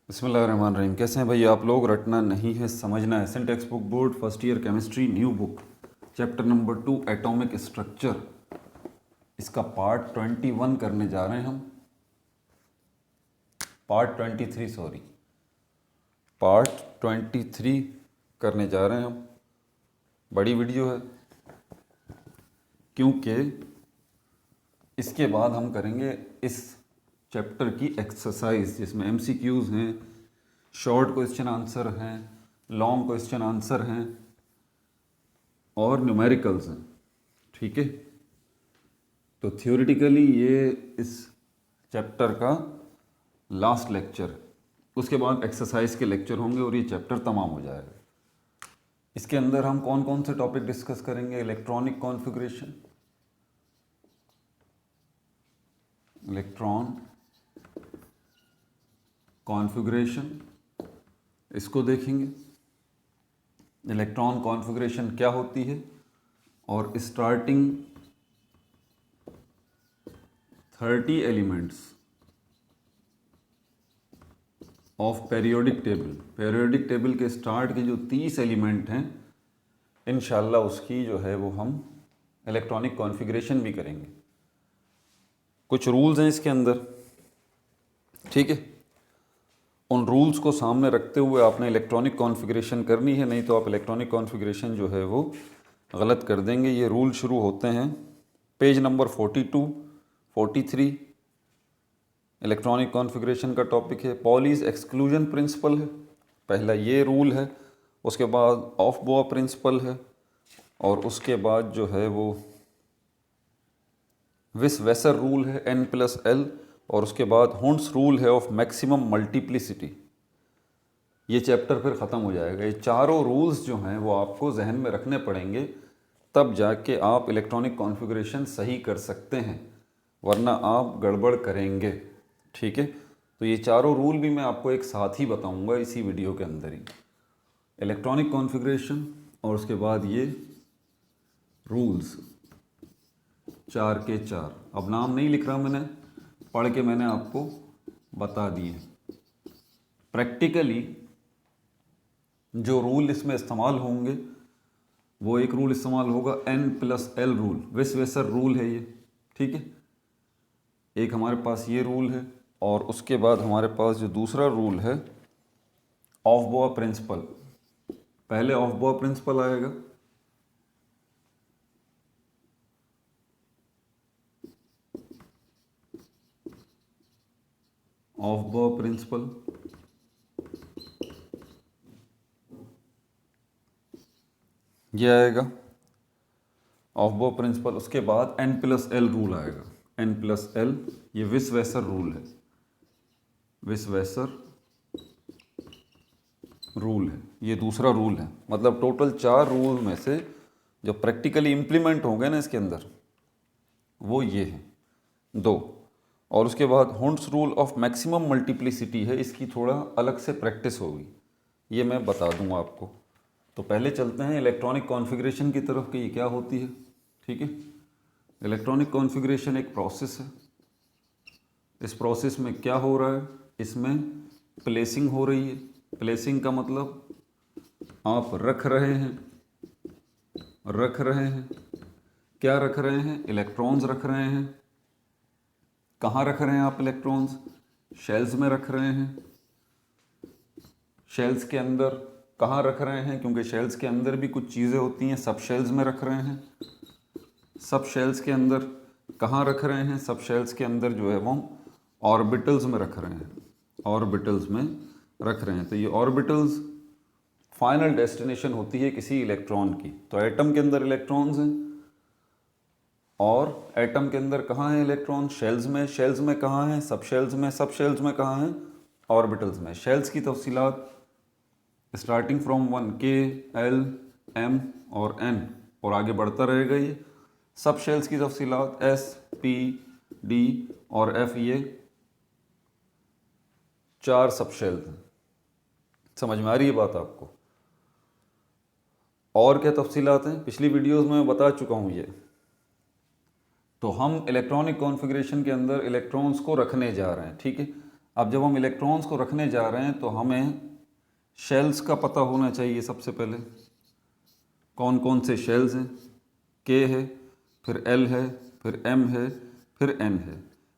बिस्मिल्लाहिर्रहमानिर्रहीम। कैसे हैं भाई आप लोग? रटना नहीं है, समझना है। Text book board first year chemistry new book, chapter number 2 atomic structure. इसका पार्ट 21 करने जा रहे हैं हम। पार्ट 23 सॉरी, पार्ट 23 करने जा रहे हैं हम। बड़ी वीडियो है क्योंकि इसके बाद हम करेंगे इस चैप्टर की एक्सरसाइज, जिसमें एमसीक्यूज़ हैं, शॉर्ट क्वेश्चन आंसर हैं, लॉन्ग क्वेश्चन आंसर हैं और न्यूमेरिकल्स हैं। ठीक है, तो थियोरिटिकली ये इस चैप्टर का लास्ट लेक्चर है। उसके बाद एक्सरसाइज के लेक्चर होंगे और ये चैप्टर तमाम हो जाएगा। इसके अंदर हम कौन कौन से टॉपिक डिस्कस करेंगे? इलेक्ट्रॉनिक कॉन्फ़िगरेशन, इलेक्ट्रॉन कॉन्फ़िगरेशन, इसको देखेंगे। इलेक्ट्रॉन कॉन्फ़िगरेशन क्या होती है और starting 30 elements of periodic table, periodic table के स्टार्ट के जो 30 एलिमेंट हैं, इंशाल्लाह उसकी जो है वो हम इलेक्ट्रॉनिक कॉन्फ़िगरेशन भी करेंगे। कुछ रूल्स हैं इसके अंदर, ठीक है। उन रूल्स को सामने रखते हुए आपने इलेक्ट्रॉनिक कॉन्फ़िगरेशन करनी है, नहीं तो आप इलेक्ट्रॉनिक कॉन्फ़िगरेशन जो है वो गलत कर देंगे। ये रूल शुरू होते हैं पेज नंबर 42, 43। इलेक्ट्रॉनिक कॉन्फ़िगरेशन का टॉपिक है। पॉलीज एक्सक्लूजन प्रिंसिपल है, पहला ये रूल है। उसके बाद ऑफ बोआ प्रिंसिपल है और उसके बाद जो है वो विस वेसर रूल है, N+L। और उसके बाद हुंड्स रूल है ऑफ मैक्सिमम मल्टीप्लिसिटी। ये चैप्टर फिर ख़त्म हो जाएगा। ये चारों रूल्स जो हैं वो आपको जहन में रखने पड़ेंगे, तब जाके आप इलेक्ट्रॉनिक कॉन्फ़िगरेशन सही कर सकते हैं, वरना आप गड़बड़ करेंगे। ठीक है, तो ये चारों रूल भी मैं आपको एक साथ ही बताऊंगा इसी वीडियो के अंदर ही। इलेक्ट्रॉनिक कॉन्फ़िगरेशन और उसके बाद ये रूल्स, चार के चार। अब नाम नहीं लिख रहा मैंने, पढ़ के मैंने आपको बता दिए। प्रैक्टिकली जो रूल इसमें इस्तेमाल होंगे वो एक रूल इस्तेमाल होगा N+L रूल, विस वेसर रूल है ये। ठीक है, एक हमारे पास ये रूल है और उसके बाद हमारे पास जो दूसरा रूल है ऑफ बोआ प्रिंसिपल। पहले ऑफ बोआ प्रिंसिपल आएगा, ऑफ बोआ प्रिंसिपल। ये आएगा ऑफ बोआ प्रिंसिपल। उसके बाद N+L रूल आएगा, N+L। ये विस वेसर रूल है, विस वेसर रूल है, ये दूसरा रूल है। मतलब टोटल 4 रूल में से जो प्रैक्टिकली इम्प्लीमेंट होंगे ना इसके अंदर, वो ये हैं 2। और उसके बाद Hund's rule of maximum multiplicity है, इसकी थोड़ा अलग से प्रैक्टिस होगी, ये मैं बता दूंगा आपको। तो पहले चलते हैं इलेक्ट्रॉनिक कॉन्फ़िगरेशन की तरफ कि ये क्या होती है। ठीक है, इलेक्ट्रॉनिक कॉन्फ़िगरेशन एक प्रोसेस है। इस प्रोसेस में क्या हो रहा है? इसमें प्लेसिंग हो रही है। प्लेसिंग का मतलब आप रख रहे हैं, रख रहे हैं। क्या रख रहे हैं? इलेक्ट्रॉन्स रख रहे हैं। कहाँ रख रहे हैं आप इलेक्ट्रॉन्स? शेल्स में रख रहे हैं। शेल्स के अंदर कहाँ रख रहे हैं? क्योंकि शेल्स के अंदर भी कुछ चीज़ें होती हैं, सब शेल्स में रख रहे हैं। सब शेल्स के अंदर कहाँ रख रहे हैं? सब शेल्स के अंदर जो है वो ऑर्बिटल्स में रख रहे हैं, ऑर्बिटल्स में रख रहे हैं। तो ये ऑर्बिटल्स फाइनल डेस्टिनेशन होती है किसी इलेक्ट्रॉन की। तो एटम के अंदर इलेक्ट्रॉन्स हैं और एटम के अंदर कहाँ है इलेक्ट्रॉन? शेल्स में। शेल्स में कहाँ है? सब शेल्स में। सब शेल्स में कहाँ है? ऑर्बिटल्स में। शेल्स की तफसीलात starting from 1 K, L, M और N और आगे बढ़ता रहेगा ये। सब शेल्स की तफसीलात S, P, D और F, ये 4 सब शेल्स हैं। समझ में आ रही है बात आपको? और क्या तफसीलात हैं पिछली वीडियोस में मैं बता चुका हूँ ये। तो हम इलेक्ट्रॉनिक कॉन्फ़िगरेशन के अंदर इलेक्ट्रॉन्स को रखने जा रहे हैं। ठीक है, अब जब हम इलेक्ट्रॉन्स को रखने जा रहे हैं तो हमें शेल्स का पता होना चाहिए सबसे पहले। कौन कौन से शेल्स हैं? के है, फिर एल है, फिर एम है, फिर एन है।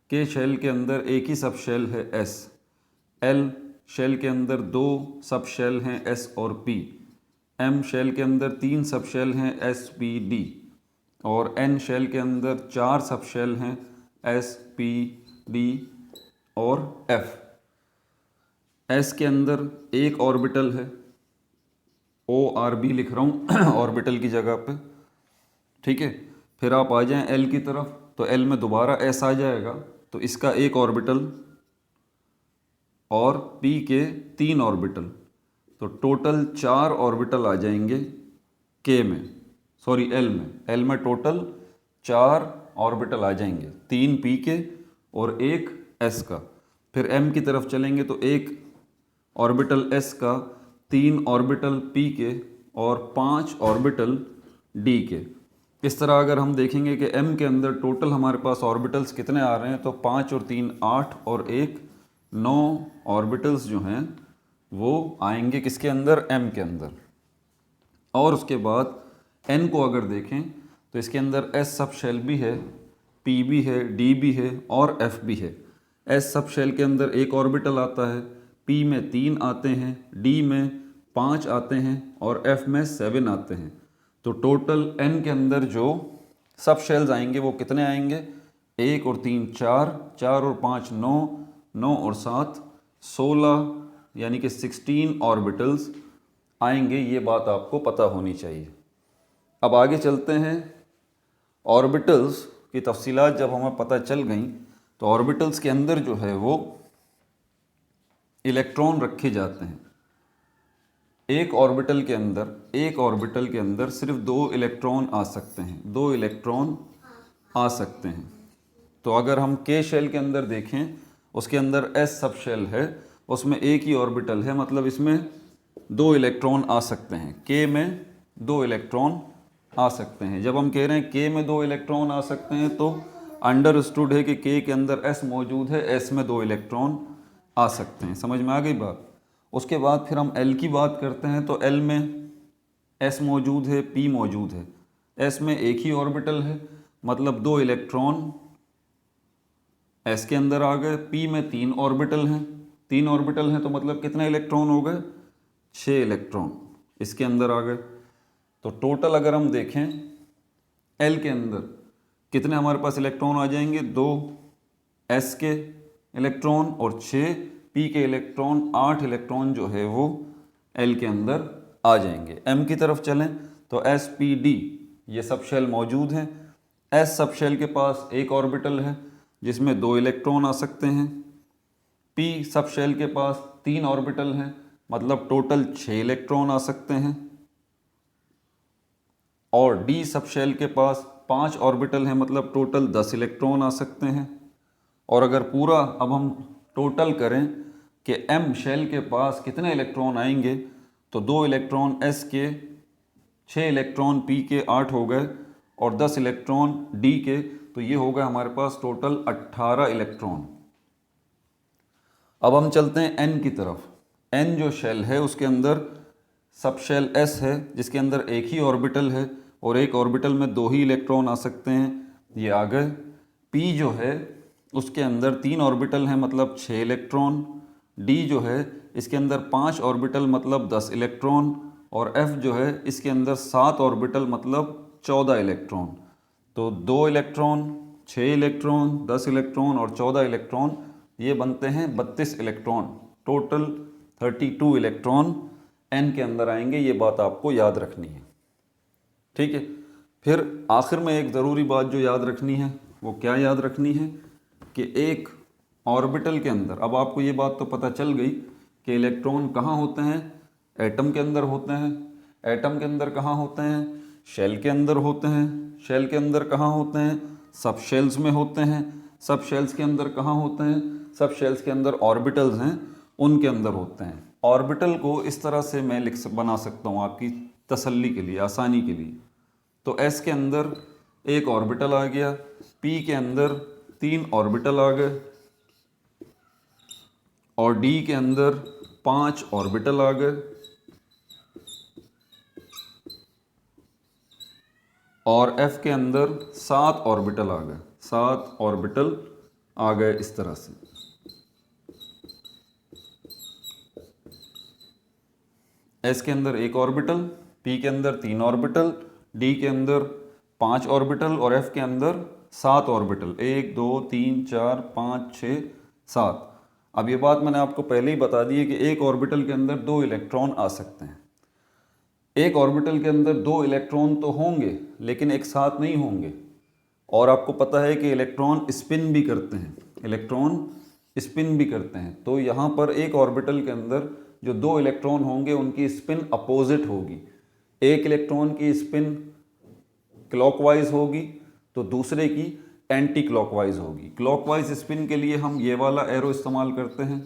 के शेल के अंदर एक ही सब शेल है एस। एल शेल के अंदर 2 सब शेल हैं एस और पी। एम शेल के अंदर 3 सब शेल हैं एस पी डी। और एन शेल के अंदर 4 सब शेल हैं एस पी डी और एफ। एस के अंदर एक ऑर्बिटल है, ओ आर बी लिख रहा हूँ ऑर्बिटल की जगह पे, ठीक है। फिर आप आ जाएं एल की तरफ, तो एल में दोबारा एस आ जाएगा, तो इसका एक ऑर्बिटल और पी के 3 ऑर्बिटल, तो टोटल 4 ऑर्बिटल आ जाएंगे के में, सॉरी एल में टोटल 4 ऑर्बिटल आ जाएंगे, 3 पी के और 1 एस का। फिर एम की तरफ चलेंगे तो एक ऑर्बिटल एस का, 3 ऑर्बिटल पी के और 5 ऑर्बिटल डी के। इस तरह अगर हम देखेंगे कि एम के अंदर टोटल हमारे पास ऑर्बिटल्स कितने आ रहे हैं, तो 5 और 3 8 और 1 9 ऑर्बिटल्स जो हैं वो आएंगे किसके अंदर? एम के अंदर। और उसके बाद एन को अगर देखें तो इसके अंदर एस सब शेल भी है, पी भी है, डी भी है और एफ भी है। एस सब शेल के अंदर एक ऑर्बिटल आता है, पी में 3 आते हैं, डी में 5 आते हैं और एफ में 7 आते हैं। तो टोटल एन के अंदर जो सब शेल्स आएंगे वो कितने आएंगे? 1 और 3 4, 4 और 5 9, 9 और 7 16, यानी कि 16 ऑर्बिटल्स आएंगे। ये बात आपको पता होनी चाहिए। अब आगे चलते हैं। ऑर्बिटल्स की तफसीलात जब हमें पता चल गई तो ऑर्बिटल्स के अंदर जो है वो इलेक्ट्रॉन रखे जाते हैं। एक ऑर्बिटल के अंदर सिर्फ 2 इलेक्ट्रॉन आ सकते हैं, 2 इलेक्ट्रॉन आ सकते हैं। तो अगर हम के शेल के अंदर देखें, उसके अंदर एस सब शेल है, उसमें एक ही ऑर्बिटल है, मतलब इसमें 2 इलेक्ट्रॉन आ सकते हैं। के में 2 इलेक्ट्रॉन आ सकते हैं। जब हम कह रहे हैं के में 2 इलेक्ट्रॉन आ सकते हैं तो अंडरस्टूड है कि के अंदर एस मौजूद है, एस में 2 इलेक्ट्रॉन आ सकते हैं। समझ में आ गई बात? उसके बाद फिर हम एल की बात करते हैं, तो एल में एस मौजूद है, पी मौजूद है। एस में एक ही ऑर्बिटल है, मतलब 2 इलेक्ट्रॉन एस के अंदर आ गए। पी में 3 ऑर्बिटल हैं, 3 ऑर्बिटल हैं तो मतलब कितने इलेक्ट्रॉन हो गए? 6 इलेक्ट्रॉन इसके अंदर आ गए। तो टोटल अगर हम देखें एल के अंदर कितने हमारे पास इलेक्ट्रॉन आ जाएंगे? 2 एस के इलेक्ट्रॉन और 6 पी के इलेक्ट्रॉन, 8 इलेक्ट्रॉन जो है वो एल के अंदर आ जाएंगे। एम की तरफ चलें तो एस पी डी ये सब शेल मौजूद हैं। एस सब शेल के पास एक ऑर्बिटल है जिसमें 2 इलेक्ट्रॉन आ सकते हैं। पी सब शेल के पास 3 ऑर्बिटल हैं, मतलब टोटल 6 इलेक्ट्रॉन आ सकते हैं। और डी सब शेल के पास 5 ऑर्बिटल हैं, मतलब टोटल 10 इलेक्ट्रॉन आ सकते हैं। और अगर पूरा अब हम टोटल करें कि एम शेल के पास कितने इलेक्ट्रॉन आएंगे, तो 2 इलेक्ट्रॉन एस के, 6 इलेक्ट्रॉन पी के, 8 हो गए और 10 इलेक्ट्रॉन डी के, तो ये हो गए हमारे पास टोटल 18 इलेक्ट्रॉन। अब हम चलते हैं एन की तरफ। एन जो शेल है उसके अंदर सब शेल एस है जिसके अंदर एक ही ऑर्बिटल है और एक ऑर्बिटल में 2 ही इलेक्ट्रॉन आ सकते हैं, ये आ गए। पी जो है उसके अंदर 3 ऑर्बिटल हैं, मतलब 6 इलेक्ट्रॉन। डी जो है इसके अंदर 5 ऑर्बिटल, मतलब 10 इलेक्ट्रॉन। और एफ जो है इसके अंदर 7 ऑर्बिटल, मतलब 14 इलेक्ट्रॉन। तो 2 इलेक्ट्रॉन, 6 इलेक्ट्रॉन, 10 इलेक्ट्रॉन और 14 इलेक्ट्रॉन, ये बनते हैं 32 इलेक्ट्रॉन। टोटल 32 इलेक्ट्रॉन एन के अंदर आएंगे। ये बात आपको याद रखनी है, ठीक है। फिर आखिर में एक ज़रूरी बात जो याद रखनी है, वो क्या याद रखनी है कि एक ऑर्बिटल के अंदर, अब आपको ये बात तो पता चल गई कि इलेक्ट्रॉन कहाँ होते हैं? एटम के अंदर होते हैं। एटम के अंदर कहाँ होते हैं? शेल के अंदर होते हैं। शेल के अंदर कहाँ होते हैं? सब शेल्स में होते हैं। सब शेल्स के अंदर कहाँ होते हैं? सब शेल्स के अंदर ऑर्बिटल्स हैं, उनके अंदर होते हैं। ऑर्बिटल को इस तरह से मैं बना सकता हूँ आपकी तसल्ली के लिए, आसानी के लिए। तो एस के अंदर एक ऑर्बिटल आ गया, पी के अंदर 3 ऑर्बिटल आ गए और डी के अंदर 5 ऑर्बिटल आ गए और एफ के अंदर 7 ऑर्बिटल आ गए, 7 ऑर्बिटल आ गए इस तरह से। एस के अंदर 1 ऑर्बिटल, पी के अंदर 3 ऑर्बिटल, डी के अंदर 5 ऑर्बिटल और एफ के अंदर 7 ऑर्बिटल, 1 2 3 4 5 6 7। अब ये बात मैंने आपको पहले ही बता दी है कि एक ऑर्बिटल के अंदर 2 इलेक्ट्रॉन आ सकते हैं। एक ऑर्बिटल के अंदर 2 इलेक्ट्रॉन तो होंगे लेकिन एक साथ नहीं होंगे। और आपको पता है कि इलेक्ट्रॉन स्पिन भी करते हैं, इलेक्ट्रॉन स्पिन भी करते हैं। तो यहाँ पर एक ऑर्बिटल के अंदर जो 2 इलेक्ट्रॉन होंगे उनकी स्पिन अपोजिट होगी। एक इलेक्ट्रॉन की स्पिन क्लॉकवाइज होगी तो दूसरे की एंटी क्लॉकवाइज होगी। क्लॉकवाइज स्पिन के लिए हम ये वाला एरो इस्तेमाल करते हैं,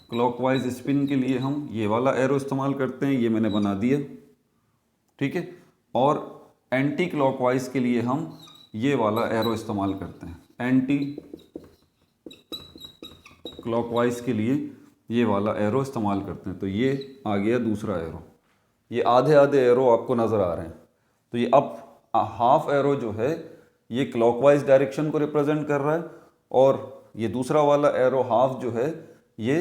क्लॉकवाइज स्पिन के लिए हम ये वाला एरो इस्तेमाल करते हैं, ये मैंने बना दिया, ठीक है। और एंटी क्लॉकवाइज के लिए हम ये वाला एरो इस्तेमाल करते हैं, एंटी क्लॉकवाइज के लिए ये वाला एरो इस्तेमाल करते हैं। तो ये आ गया दूसरा एरो। ये आधे आधे एरो आपको नज़र आ रहे हैं। तो ये अब हाफ एरो जो है ये क्लॉकवाइज डायरेक्शन को रिप्रेजेंट कर रहा है और ये दूसरा वाला एरो हाफ जो है ये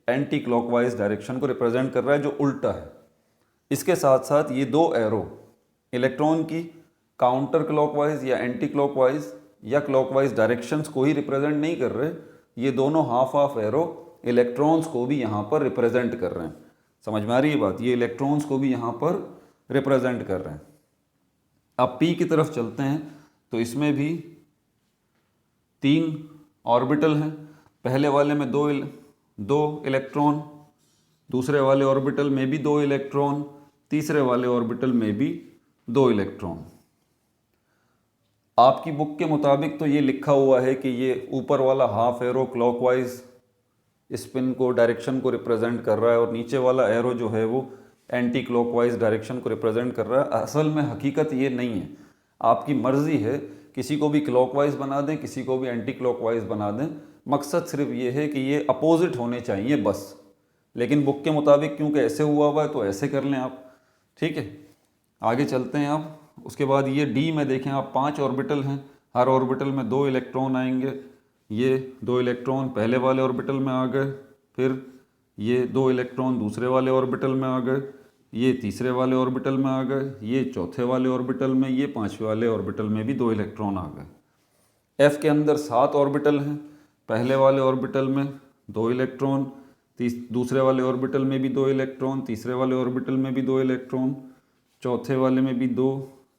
एंटी क्लॉकवाइज डायरेक्शन को रिप्रेजेंट कर रहा है जो उल्टा है। इसके साथ साथ ये 2 एरो इलेक्ट्रॉन की काउंटर क्लॉकवाइज या एंटी क्लॉकवाइज या क्लॉकवाइज डायरेक्शंस को ही रिप्रेजेंट नहीं कर रहे, ये दोनों हाफ हाफ एरो इलेक्ट्रॉन्स को भी यहाँ पर रिप्रेजेंट कर रहे हैं। समझ में आ रही है बात? ये इलेक्ट्रॉन्स को भी यहाँ पर रिप्रेजेंट कर रहे हैं। अब पी की तरफ चलते हैं तो इसमें भी 3 ऑर्बिटल हैं। पहले वाले में दो इलेक्ट्रॉन, दूसरे वाले ऑर्बिटल में भी 2 इलेक्ट्रॉन, तीसरे वाले ऑर्बिटल में भी 2 इलेक्ट्रॉन। आपकी बुक के मुताबिक तो ये लिखा हुआ है कि ये ऊपर वाला हाफ एरो क्लॉकवाइज स्पिन को डायरेक्शन को रिप्रेजेंट कर रहा है और नीचे वाला एरो जो है वो एंटी क्लॉकवाइज डायरेक्शन को रिप्रेजेंट कर रहा है। असल में हकीकत ये नहीं है, आपकी मर्जी है, किसी को भी क्लॉकवाइज बना दें, किसी को भी एंटी क्लॉकवाइज बना दें। मकसद सिर्फ ये है कि ये अपोजिट होने चाहिए बस। लेकिन बुक के मुताबिक क्योंकि ऐसे हुआ है तो ऐसे कर लें आप, ठीक है। आगे चलते हैं आप। उसके बाद ये डी में देखें आप 5 ऑर्बिटल हैं, हर ऑर्बिटल में 2 इलेक्ट्रॉन आएंगे। ये 2 इलेक्ट्रॉन पहले वाले ऑर्बिटल में आ गए, फिर ये 2 इलेक्ट्रॉन दूसरे वाले ऑर्बिटल में आ गए, ये तीसरे वाले ऑर्बिटल में आ गए, ये चौथे वाले ऑर्बिटल में, ये 5वें वाले ऑर्बिटल में भी 2 इलेक्ट्रॉन आ गए। एफ के अंदर 7 ऑर्बिटल हैं। पहले वाले ऑर्बिटल में 2 इलेक्ट्रॉन, दूसरे वाले ऑर्बिटल में भी 2 इलेक्ट्रॉन, तीसरे वाले ऑर्बिटल में भी 2 इलेक्ट्रॉन, चौथे वाले में भी 2,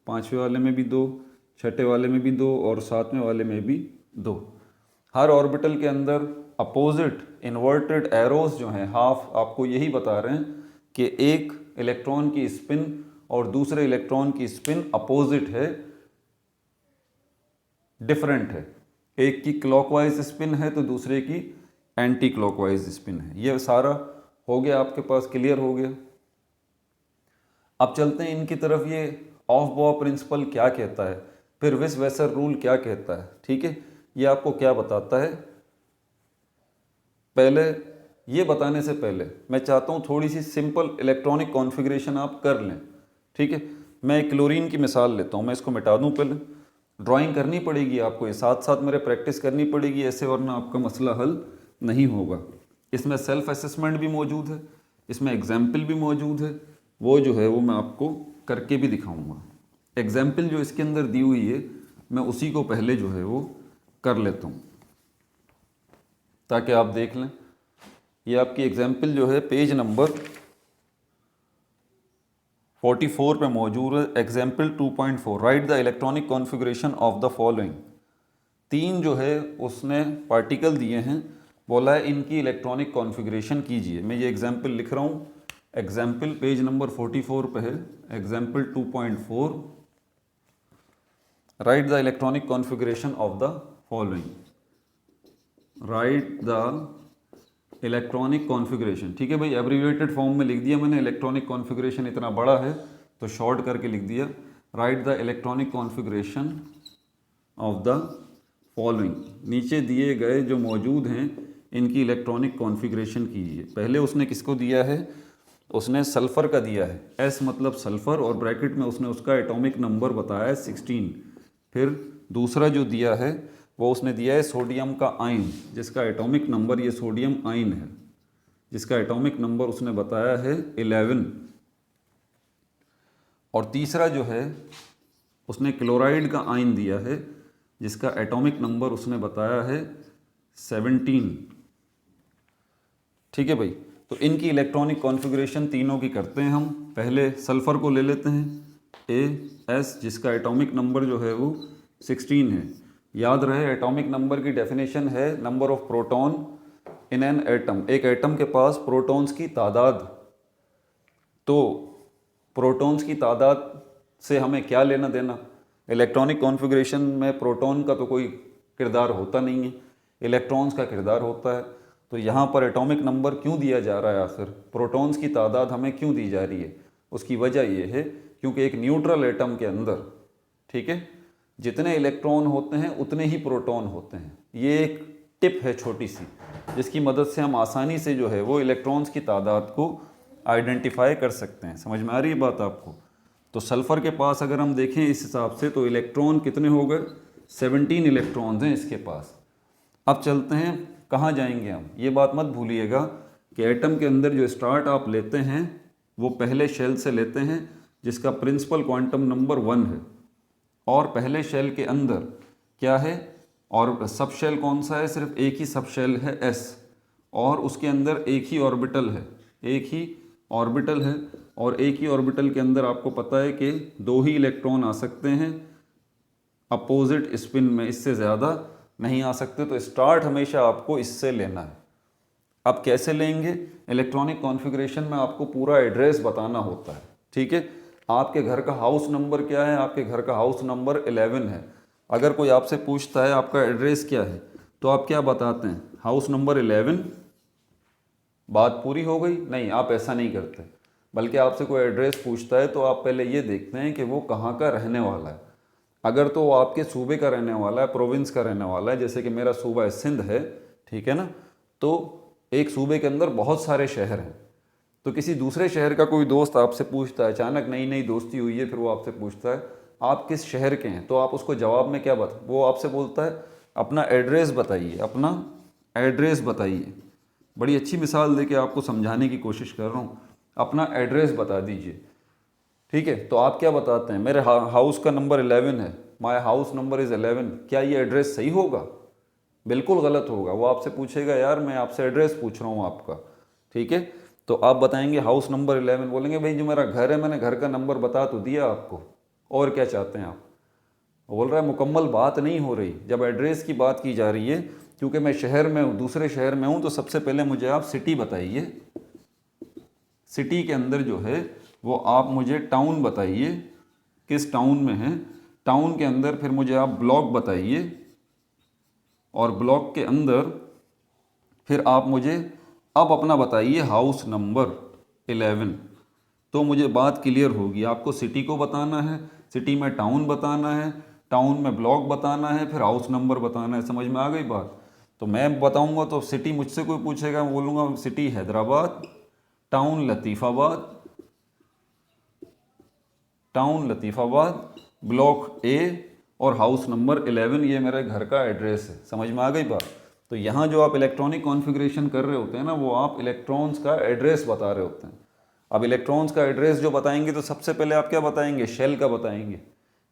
5वें वाले में भी 2, छठे वाले में भी 2 और 7वें वाले में भी 2। हर ऑर्बिटल के अंदर अपोजिट इन्वर्टेड एरोस जो हैं हाफ, आपको यही बता रहे हैं कि एक इलेक्ट्रॉन की स्पिन और दूसरे इलेक्ट्रॉन की स्पिन अपोजिट है, डिफरेंट है। एक की क्लॉकवाइज स्पिन है तो दूसरे की एंटी क्लॉकवाइज स्पिन है। ये सारा हो गया आपके पास, क्लियर हो गया। अब चलते हैं इनकी तरफ। ये ऑफ बॉ प्रिंसिपल क्या कहता है, फिर विस वेसर रूल क्या कहता है, ठीक है। ये आपको क्या बताता है, पहले ये बताने से पहले मैं चाहता हूँ थोड़ी सी सिंपल इलेक्ट्रॉनिक कॉन्फ़िगरेशन आप कर लें, ठीक है। मैं एक क्लोरीन की मिसाल लेता हूँ, मैं इसको मिटा दूँ। पहले ड्राइंग करनी पड़ेगी आपको, ये साथ साथ मेरे प्रैक्टिस करनी पड़ेगी, ऐसे वरना आपका मसला हल नहीं होगा। इसमें सेल्फ असेसमेंट भी मौजूद है, इसमें एग्जाम्पल भी मौजूद है, वो जो है वो मैं आपको करके भी दिखाऊंगा। एग्जाम्पल जो इसके अंदर दी हुई है मैं उसी को पहले जो है वो कर लेता हूँ ताकि आप देख लें। ये आपकी एग्जाम्पल जो है पेज नंबर 44 पे मौजूद है। Example 2.4, right the electronic configuration of the following. 3 जो है उसने पार्टिकल दिए हैं, बोला है इनकी इलेक्ट्रॉनिक कॉन्फ़िगरेशन कीजिए। मैं ये एग्जाम्पल लिख रहा हूँ, एग्जाम्पल पेज नंबर 44 पे है, example 2.4, right the electronic configuration of the following. Right the electronic configuration, ठीक है भाई, एब्रीविएटेड फॉर्म में लिख दिया मैंने। इलेक्ट्रॉनिक कॉन्फ़िगरेशन इतना बड़ा है तो शॉर्ट करके लिख दिया, right the electronic configuration of the following. नीचे दिए गए जो मौजूद हैं इनकी इलेक्ट्रॉनिक कॉन्फ़िगरेशन कीजिए। पहले उसने किसको दिया है, उसने सल्फ़र का दिया है, S मतलब सल्फ़र, और ब्रैकेट में उसने उसका एटॉमिक नंबर बताया है 16। फिर दूसरा जो दिया है वो उसने दिया है सोडियम का आयन, जिसका एटॉमिक नंबर, ये सोडियम आयन है, जिसका एटॉमिक नंबर उसने बताया है 11। और तीसरा जो है उसने क्लोराइड का आयन दिया है, जिसका एटॉमिक नंबर उसने बताया है 17। ठीक है भाई, तो इनकी इलेक्ट्रॉनिक कॉन्फ़िगरेशन तीनों की करते हैं हम। पहले सल्फ़र को ले लेते हैं AS, जिसका एटॉमिक नंबर जो है वो 16 है। याद रहे एटॉमिक नंबर की डेफिनेशन है number of proton in an atom, एक एटम के पास प्रोटॉन्स की तादाद। तो प्रोटॉन्स की तादाद से हमें क्या लेना देना, इलेक्ट्रॉनिक कॉन्फ़िगरेशन में प्रोटॉन का तो कोई किरदार होता नहीं है, इलेक्ट्रॉन्स का किरदार होता है। तो यहाँ पर एटॉमिक नंबर क्यों दिया जा रहा है, आखिर प्रोटॉन्स की तादाद हमें क्यों दी जा रही है, उसकी वजह ये है क्योंकि एक न्यूट्रल एटम के अंदर, ठीक है, जितने इलेक्ट्रॉन होते हैं उतने ही प्रोटॉन होते हैं। ये एक टिप है छोटी सी, जिसकी मदद से हम आसानी से जो है वो इलेक्ट्रॉन्स की तादाद को आइडेंटिफाई कर सकते हैं। समझ में आ रही है बात आपको? तो सल्फ़र के पास अगर हम देखें इस हिसाब से तो इलेक्ट्रॉन कितने हो गए, 17 इलेक्ट्रॉन्स हैं इसके पास। अब चलते हैं, कहाँ जाएंगे हम, ये बात मत भूलिएगा कि एटम के अंदर जो स्टार्ट आप लेते हैं वो पहले शेल से लेते हैं, जिसका प्रिंसिपल क्वांटम नंबर 1 है। और पहले शेल के अंदर क्या है, और सब शेल कौन सा है, सिर्फ एक ही सब शेल है S, और उसके अंदर एक ही ऑर्बिटल है, एक ही ऑर्बिटल है। और एक ही ऑर्बिटल के अंदर आपको पता है कि 2 ही इलेक्ट्रॉन आ सकते हैं अपोजिट स्पिन में, इससे ज़्यादा नहीं आ सकते। तो स्टार्ट हमेशा आपको इससे लेना है। अब कैसे लेंगे, इलेक्ट्रॉनिक कॉन्फ़िगरेशन में आपको पूरा एड्रेस बताना होता है। ठीक है, आपके घर का हाउस नंबर क्या है, आपके घर का हाउस नंबर 11 है। अगर कोई आपसे पूछता है आपका एड्रेस क्या है, तो आप क्या बताते हैं, हाउस नंबर 11, बात पूरी हो गई? नहीं, आप ऐसा नहीं करते, बल्कि आपसे कोई एड्रेस पूछता है तो आप पहले ये देखते हैं कि वो कहाँ का रहने वाला है। अगर तो वो आपके सूबे का रहने वाला है, प्रोविंस का रहने वाला है, जैसे कि मेरा सूबा सिंध है, ठीक है ना, तो एक सूबे के अंदर बहुत सारे शहर हैं। तो किसी दूसरे शहर का कोई दोस्त आपसे पूछता है, अचानक नई नई दोस्ती हुई है, फिर वो आपसे पूछता है आप किस शहर के हैं, तो आप उसको जवाब में क्या वो आपसे बोलता है अपना एड्रेस बताइए, अपना एड्रेस बताइए। बड़ी अच्छी मिसाल देके आपको समझाने की कोशिश कर रहा हूँ, अपना एड्रेस बता दीजिए। ठीक है, तो आप क्या बताते हैं, मेरे हाउस का नंबर 11 है, माई हाउस नंबर इज़ 11। क्या ये एड्रेस सही होगा? बिल्कुल गलत होगा। वो आपसे पूछेगा यार मैं आपसे एड्रेस पूछ रहा हूँ आपका, ठीक है, तो आप बताएंगे हाउस नंबर 11, बोलेंगे भाई जो मेरा घर है मैंने घर का नंबर बता तो दिया आपको, और क्या चाहते हैं आप? वो बोल रहा है मुकम्मल बात नहीं हो रही। जब एड्रेस की बात की जा रही है, क्योंकि मैं शहर में हूँ, दूसरे शहर में हूँ, तो सबसे पहले मुझे आप सिटी बताइए, सिटी के अंदर जो है वो आप मुझे टाउन बताइए, किस टाउन में है, टाउन के अंदर फिर मुझे आप ब्लॉक बताइए, और ब्लॉक के अंदर फिर आप मुझे अब अपना बताइए हाउस नंबर 11। तो मुझे बात क्लियर होगी, आपको सिटी को बताना है, सिटी में टाउन बताना है, टाउन में ब्लॉक बताना है, फिर हाउस नंबर बताना है। समझ में आ गई बात? तो मैं बताऊंगा तो सिटी मुझसे कोई पूछेगा, मैं बोलूँगा city Hyderabad, town Latifabad, town Latifabad, block A, और हाउस नंबर 11, ये मेरे घर का एड्रेस है। समझ में आ गई बात? तो यहाँ जो आप इलेक्ट्रॉनिक कॉन्फ़िगरेशन कर रहे होते हैं ना, वो आप इलेक्ट्रॉन्स का एड्रेस बता रहे होते हैं। अब इलेक्ट्रॉन्स का एड्रेस जो बताएंगे तो सबसे पहले आप क्या बताएंगे, शेल का बताएंगे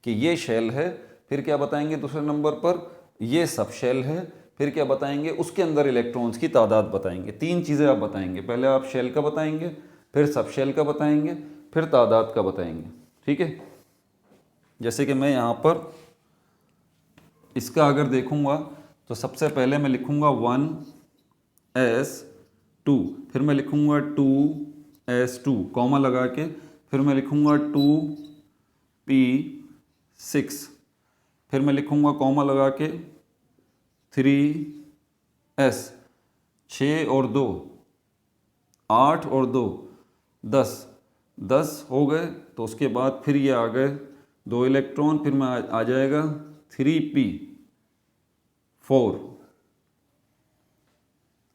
कि ये शेल है। फिर क्या बताएंगे दूसरे नंबर पर, ये सब शेल है। फिर क्या बताएंगे, उसके अंदर इलेक्ट्रॉन्स की तादाद बताएंगे। 3 चीज़ें आप बताएंगे, पहले आप शेल का बताएंगे, फिर सब शेल का बताएंगे, फिर तादाद का बताएंगे। ठीक है, जैसे कि मैं यहाँ पर इसका अगर देखूँगा तो सबसे पहले मैं लिखूँगा 1s2, फिर मैं लिखूँगा 2s2 कॉमा लगा के, फिर मैं लिखूँगा 2p6, फिर मैं लिखूँगा कॉमा लगा के 3s, 6 और 2 8 और 2 10 हो गए। तो उसके बाद फिर ये आ गए 2 इलेक्ट्रॉन, फिर मैं आ जाएगा 3p4,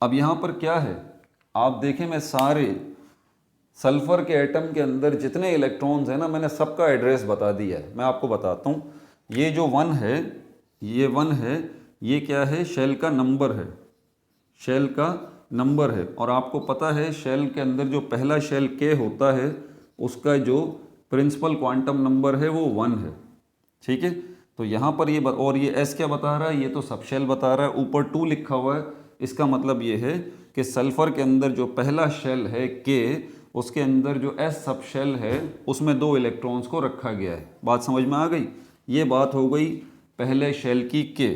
अब यहाँ पर क्या है, आप देखें, मैं सारे सल्फर के एटम के अंदर जितने इलेक्ट्रॉन्स हैं ना, मैंने सबका एड्रेस बता दिया है। मैं आपको बताता हूँ, ये जो 1 है, ये 1 है, ये क्या है, शेल का नंबर है, शेल का नंबर है। और आपको पता है शेल के अंदर जो पहला शेल के होता है उसका जो प्रिंसिपल क्वांटम नंबर है वो 1 है, ठीक है। तो यहाँ पर ये और ये एस क्या बता रहा है, ये तो सब शेल बता रहा है, ऊपर 2 लिखा हुआ है। इसका मतलब ये है कि सल्फर के अंदर जो पहला शेल है के, उसके अंदर जो एस सब शेल है उसमें 2 इलेक्ट्रॉन्स को रखा गया है। बात समझ में आ गई। ये बात हो गई पहले शेल की के।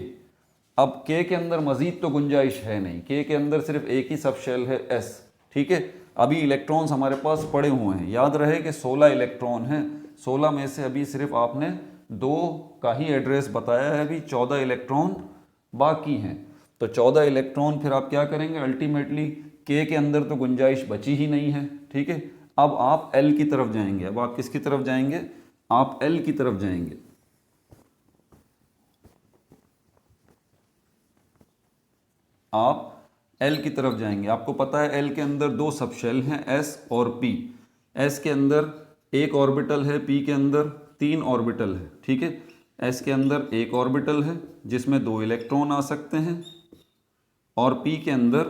अब के अंदर मजीद तो गुंजाइश है नहीं, के अंदर सिर्फ एक ही सब शेल है एस, ठीक है। अभी इलेक्ट्रॉन्स हमारे पास पड़े हुए हैं, याद रहे कि 16 इलेक्ट्रॉन हैं, 16 में से अभी सिर्फ आपने 2 का ही एड्रेस बताया है, अभी 14 इलेक्ट्रॉन बाकी हैं। तो 14 इलेक्ट्रॉन फिर आप क्या करेंगे, अल्टीमेटली के अंदर तो गुंजाइश बची ही नहीं है, ठीक है। अब आप एल की तरफ जाएंगे। अब आप किसकी तरफ जाएंगे, आप एल की तरफ जाएंगे। आप एल की तरफ जाएंगे। आपको पता है एल के अंदर 2 सब शेल हैं, एस और पी। एस के अंदर 1 ऑर्बिटल है, पी के अंदर 3 ऑर्बिटल है, ठीक है। एस के अंदर 1 ऑर्बिटल है जिसमें 2 इलेक्ट्रॉन आ सकते हैं, और पी के अंदर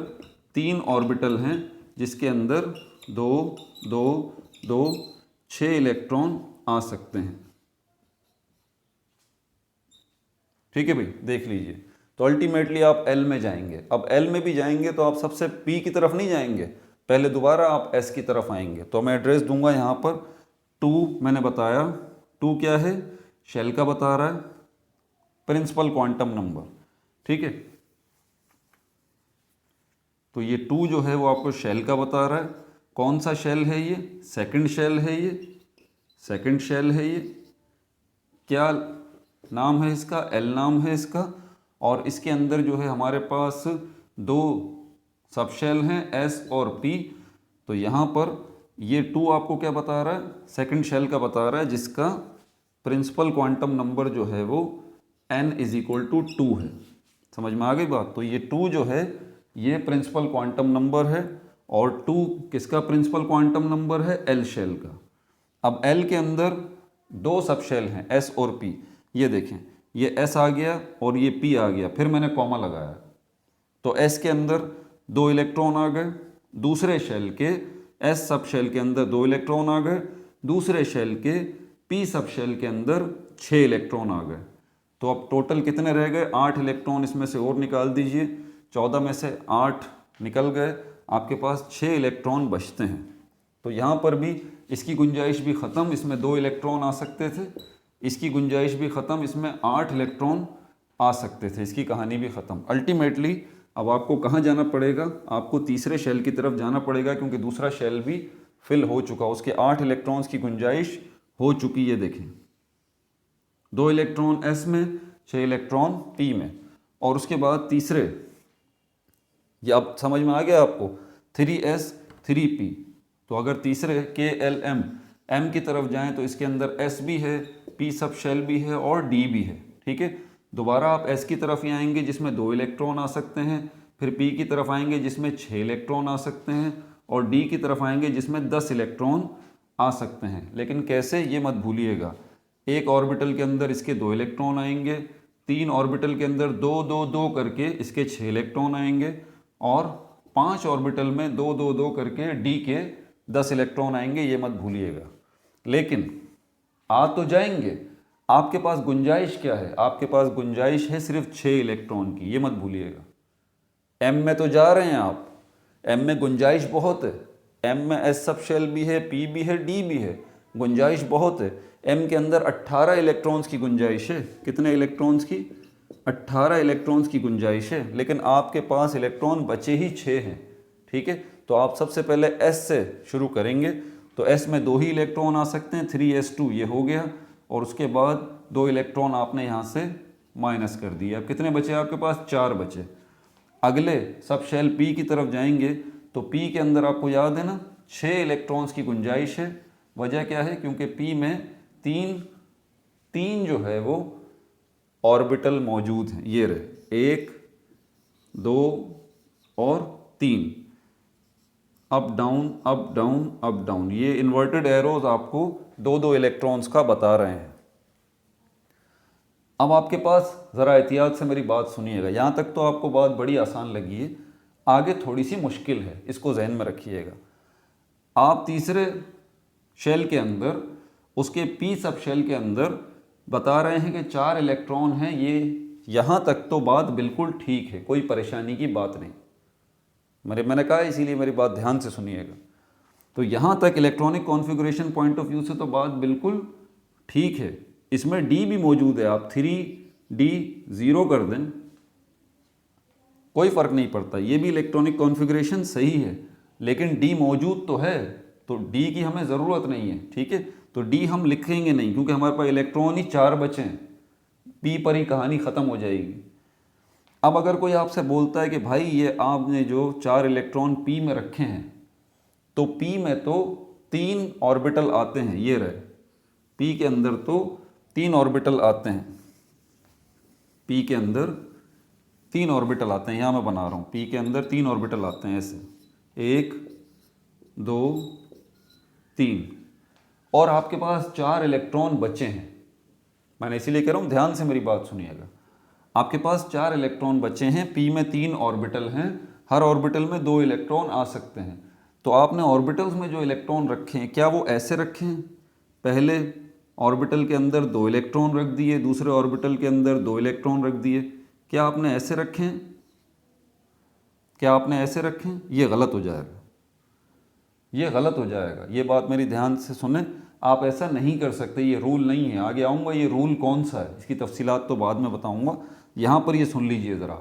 3 ऑर्बिटल हैं जिसके अंदर 2 2 2 6 इलेक्ट्रॉन आ सकते हैं, ठीक है भाई, देख लीजिए। तो अल्टीमेटली आप एल में जाएंगे। अब एल में भी जाएंगे तो आप सबसे पी की तरफ नहीं जाएंगे, पहले दोबारा आप एस की तरफ आएंगे। तो मैं एड्रेस दूंगा यहाँ पर 2, मैंने बताया 2 क्या है, शेल का बता रहा है, प्रिंसिपल क्वांटम नंबर, ठीक है। तो ये 2 जो है वो आपको शेल का बता रहा है। कौन सा शेल है ये, सेकंड शेल है, ये सेकंड शेल है। ये क्या नाम है इसका, एल नाम है इसका। और इसके अंदर जो है हमारे पास 2 सब शेल हैं, एस और पी। तो यहाँ पर ये 2 आपको क्या बता रहा है, सेकंड शेल का बता रहा है, जिसका प्रिंसिपल क्वांटम नंबर जो है वो n = 2 है। समझ में आ गई बात। तो ये 2 जो है ये प्रिंसिपल क्वांटम नंबर है, और 2 किसका प्रिंसिपल क्वांटम नंबर है, एल शेल का। अब एल के अंदर 2 सब शेल हैं, एस और पी। ये देखें, ये एस आ गया और ये पी आ गया, फिर मैंने कॉमा लगाया। तो एस के अंदर 2 इलेक्ट्रॉन आ गए, दूसरे शेल के एस सब शेल के अंदर 2 इलेक्ट्रॉन आ गए, दूसरे शेल के पी सब शेल के अंदर 6 इलेक्ट्रॉन आ गए। तो अब टोटल कितने रह गए, 8 इलेक्ट्रॉन इसमें से और निकाल दीजिए। 14 में से 8 निकल गए, आपके पास 6 इलेक्ट्रॉन बचते हैं। तो यहाँ पर भी इसकी गुंजाइश भी ख़त्म, इसमें 2 इलेक्ट्रॉन आ सकते थे। इसकी गुंजाइश भी ख़त्म, इसमें 8 इलेक्ट्रॉन आ सकते थे। इसकी कहानी भी ख़त्म। अल्टीमेटली अब आपको कहाँ जाना पड़ेगा, आपको तीसरे शेल की तरफ जाना पड़ेगा, क्योंकि दूसरा शेल भी फिल हो चुका, उसके 8 इलेक्ट्रॉन्स की गुंजाइश हो चुकी है। देखें, 2 इलेक्ट्रॉन एस में, 6 इलेक्ट्रॉन पी में। और उसके बाद तीसरे, ये अब समझ में आ गया आपको, 3s 3p। तो अगर तीसरे के एल एम की तरफ जाएं तो इसके अंदर s भी है, p सब शेल भी है और d भी है, ठीक है। दोबारा आप s की तरफ ही आएंगे जिसमें 2 इलेक्ट्रॉन आ सकते हैं, फिर p की तरफ आएंगे जिसमें 6 इलेक्ट्रॉन आ सकते हैं, और d की तरफ आएंगे जिसमें 10 इलेक्ट्रॉन आ सकते हैं। लेकिन कैसे, ये मत भूलिएगा, एक ऑर्बिटल के अंदर इसके 2 इलेक्ट्रॉन आएंगे, 3 ऑर्बिटल के अंदर 2 2 2 करके इसके 6 इलेक्ट्रॉन आएंगे, और 5 ऑर्बिटल में 2 2 2 करके डी के 10 इलेक्ट्रॉन आएंगे, ये मत भूलिएगा। लेकिन आ तो जाएंगे, आपके पास गुंजाइश क्या है, आपके पास गुंजाइश है सिर्फ 6 इलेक्ट्रॉन की, ये मत भूलिएगा। एम में तो जा रहे हैं आप, एम में गुंजाइश बहुत है, एम में एस सब शेल भी है, पी भी है, डी भी है, गुंजाइश बहुत है। एम के अंदर 18 इलेक्ट्रॉन्स की गुंजाइश है। कितने इलेक्ट्रॉन्स की, 18 इलेक्ट्रॉन्स की गुंजाइश है। लेकिन आपके पास इलेक्ट्रॉन बचे ही 6 हैं, ठीक है। तो आप सबसे पहले एस से शुरू करेंगे। तो एस में 2 ही इलेक्ट्रॉन आ सकते हैं, 3s2 ये हो गया, और उसके बाद 2 इलेक्ट्रॉन आपने यहाँ से माइनस कर दिया। अब कितने बचे आपके पास, 4 बचे। अगले सब शेल पी की तरफ जाएंगे तो पी के अंदर आपको याद है ना 6 इलेक्ट्रॉन्स की गुंजाइश है। वजह क्या है, क्योंकि पी में तीन जो है वो ऑर्बिटल मौजूद हैं, ये रहे 1 2 और 3, up down up down up down. ये इन्वर्टेड एरोज आपको 2-2 इलेक्ट्रॉन्स का बता रहे हैं। अब आपके पास ज़रा एहतियात से मेरी बात सुनिएगा, यहाँ तक तो आपको बात बड़ी आसान लगी है, आगे थोड़ी सी मुश्किल है, इसको जहन में रखिएगा। आप तीसरे शेल के अंदर, उसके पी सब शेल के अंदर बता रहे हैं कि 4 इलेक्ट्रॉन हैं, ये यहाँ तक तो बात बिल्कुल ठीक है, कोई परेशानी की बात नहीं। मैंने कहा, इसीलिए मेरी बात ध्यान से सुनिएगा। तो यहाँ तक electronic configuration point of view से तो बात बिल्कुल ठीक है। इसमें डी भी मौजूद है, आप 3D 0 कर दें, कोई फ़र्क नहीं पड़ता, ये भी इलेक्ट्रॉनिक कॉन्फ़िगरेशन सही है, लेकिन डी मौजूद तो है, तो डी की हमें ज़रूरत नहीं है, ठीक है। तो डी हम लिखेंगे नहीं, क्योंकि हमारे पास इलेक्ट्रॉन ही 4 बचे हैं, पी पर ही कहानी ख़त्म हो जाएगी। अब अगर कोई आपसे बोलता है कि भाई ये आपने जो 4 इलेक्ट्रॉन पी में रखे हैं, तो पी में तो 3 ऑर्बिटल आते हैं, ये रहे, पी के अंदर तो 3 ऑर्बिटल आते हैं, पी के अंदर 3 ऑर्बिटल आते हैं, यहाँ मैं बना रहा हूँ, पी के अंदर 3 ऑर्बिटल आते हैं ऐसे, 1 2 3, और आपके पास 4 इलेक्ट्रॉन बचे हैं। मैंने इसीलिए कह रहा हूँ, ध्यान से मेरी बात सुनिएगा। आपके पास 4 इलेक्ट्रॉन बचे हैं, पी में 3 ऑर्बिटल हैं, हर ऑर्बिटल में 2 इलेक्ट्रॉन आ सकते हैं। तो आपने ऑर्बिटल्स में जो इलेक्ट्रॉन रखे हैं, क्या वो ऐसे रखे हैं, पहले ऑर्बिटल के अंदर 2 इलेक्ट्रॉन रख दिए, दूसरे ऑर्बिटल के अंदर 2 इलेक्ट्रॉन रख दिए, क्या आपने ऐसे रखे हैं, क्या आपने ऐसे रखे हैं? ये गलत हो जाएगा, ये गलत हो जाएगा। ये बात मेरी ध्यान से सुने, आप ऐसा नहीं कर सकते, ये रूल नहीं है। आगे आऊँगा, ये रूल कौन सा है, इसकी तफसीलात तो बाद में बताऊँगा। यहाँ पर ये सुन लीजिए ज़रा,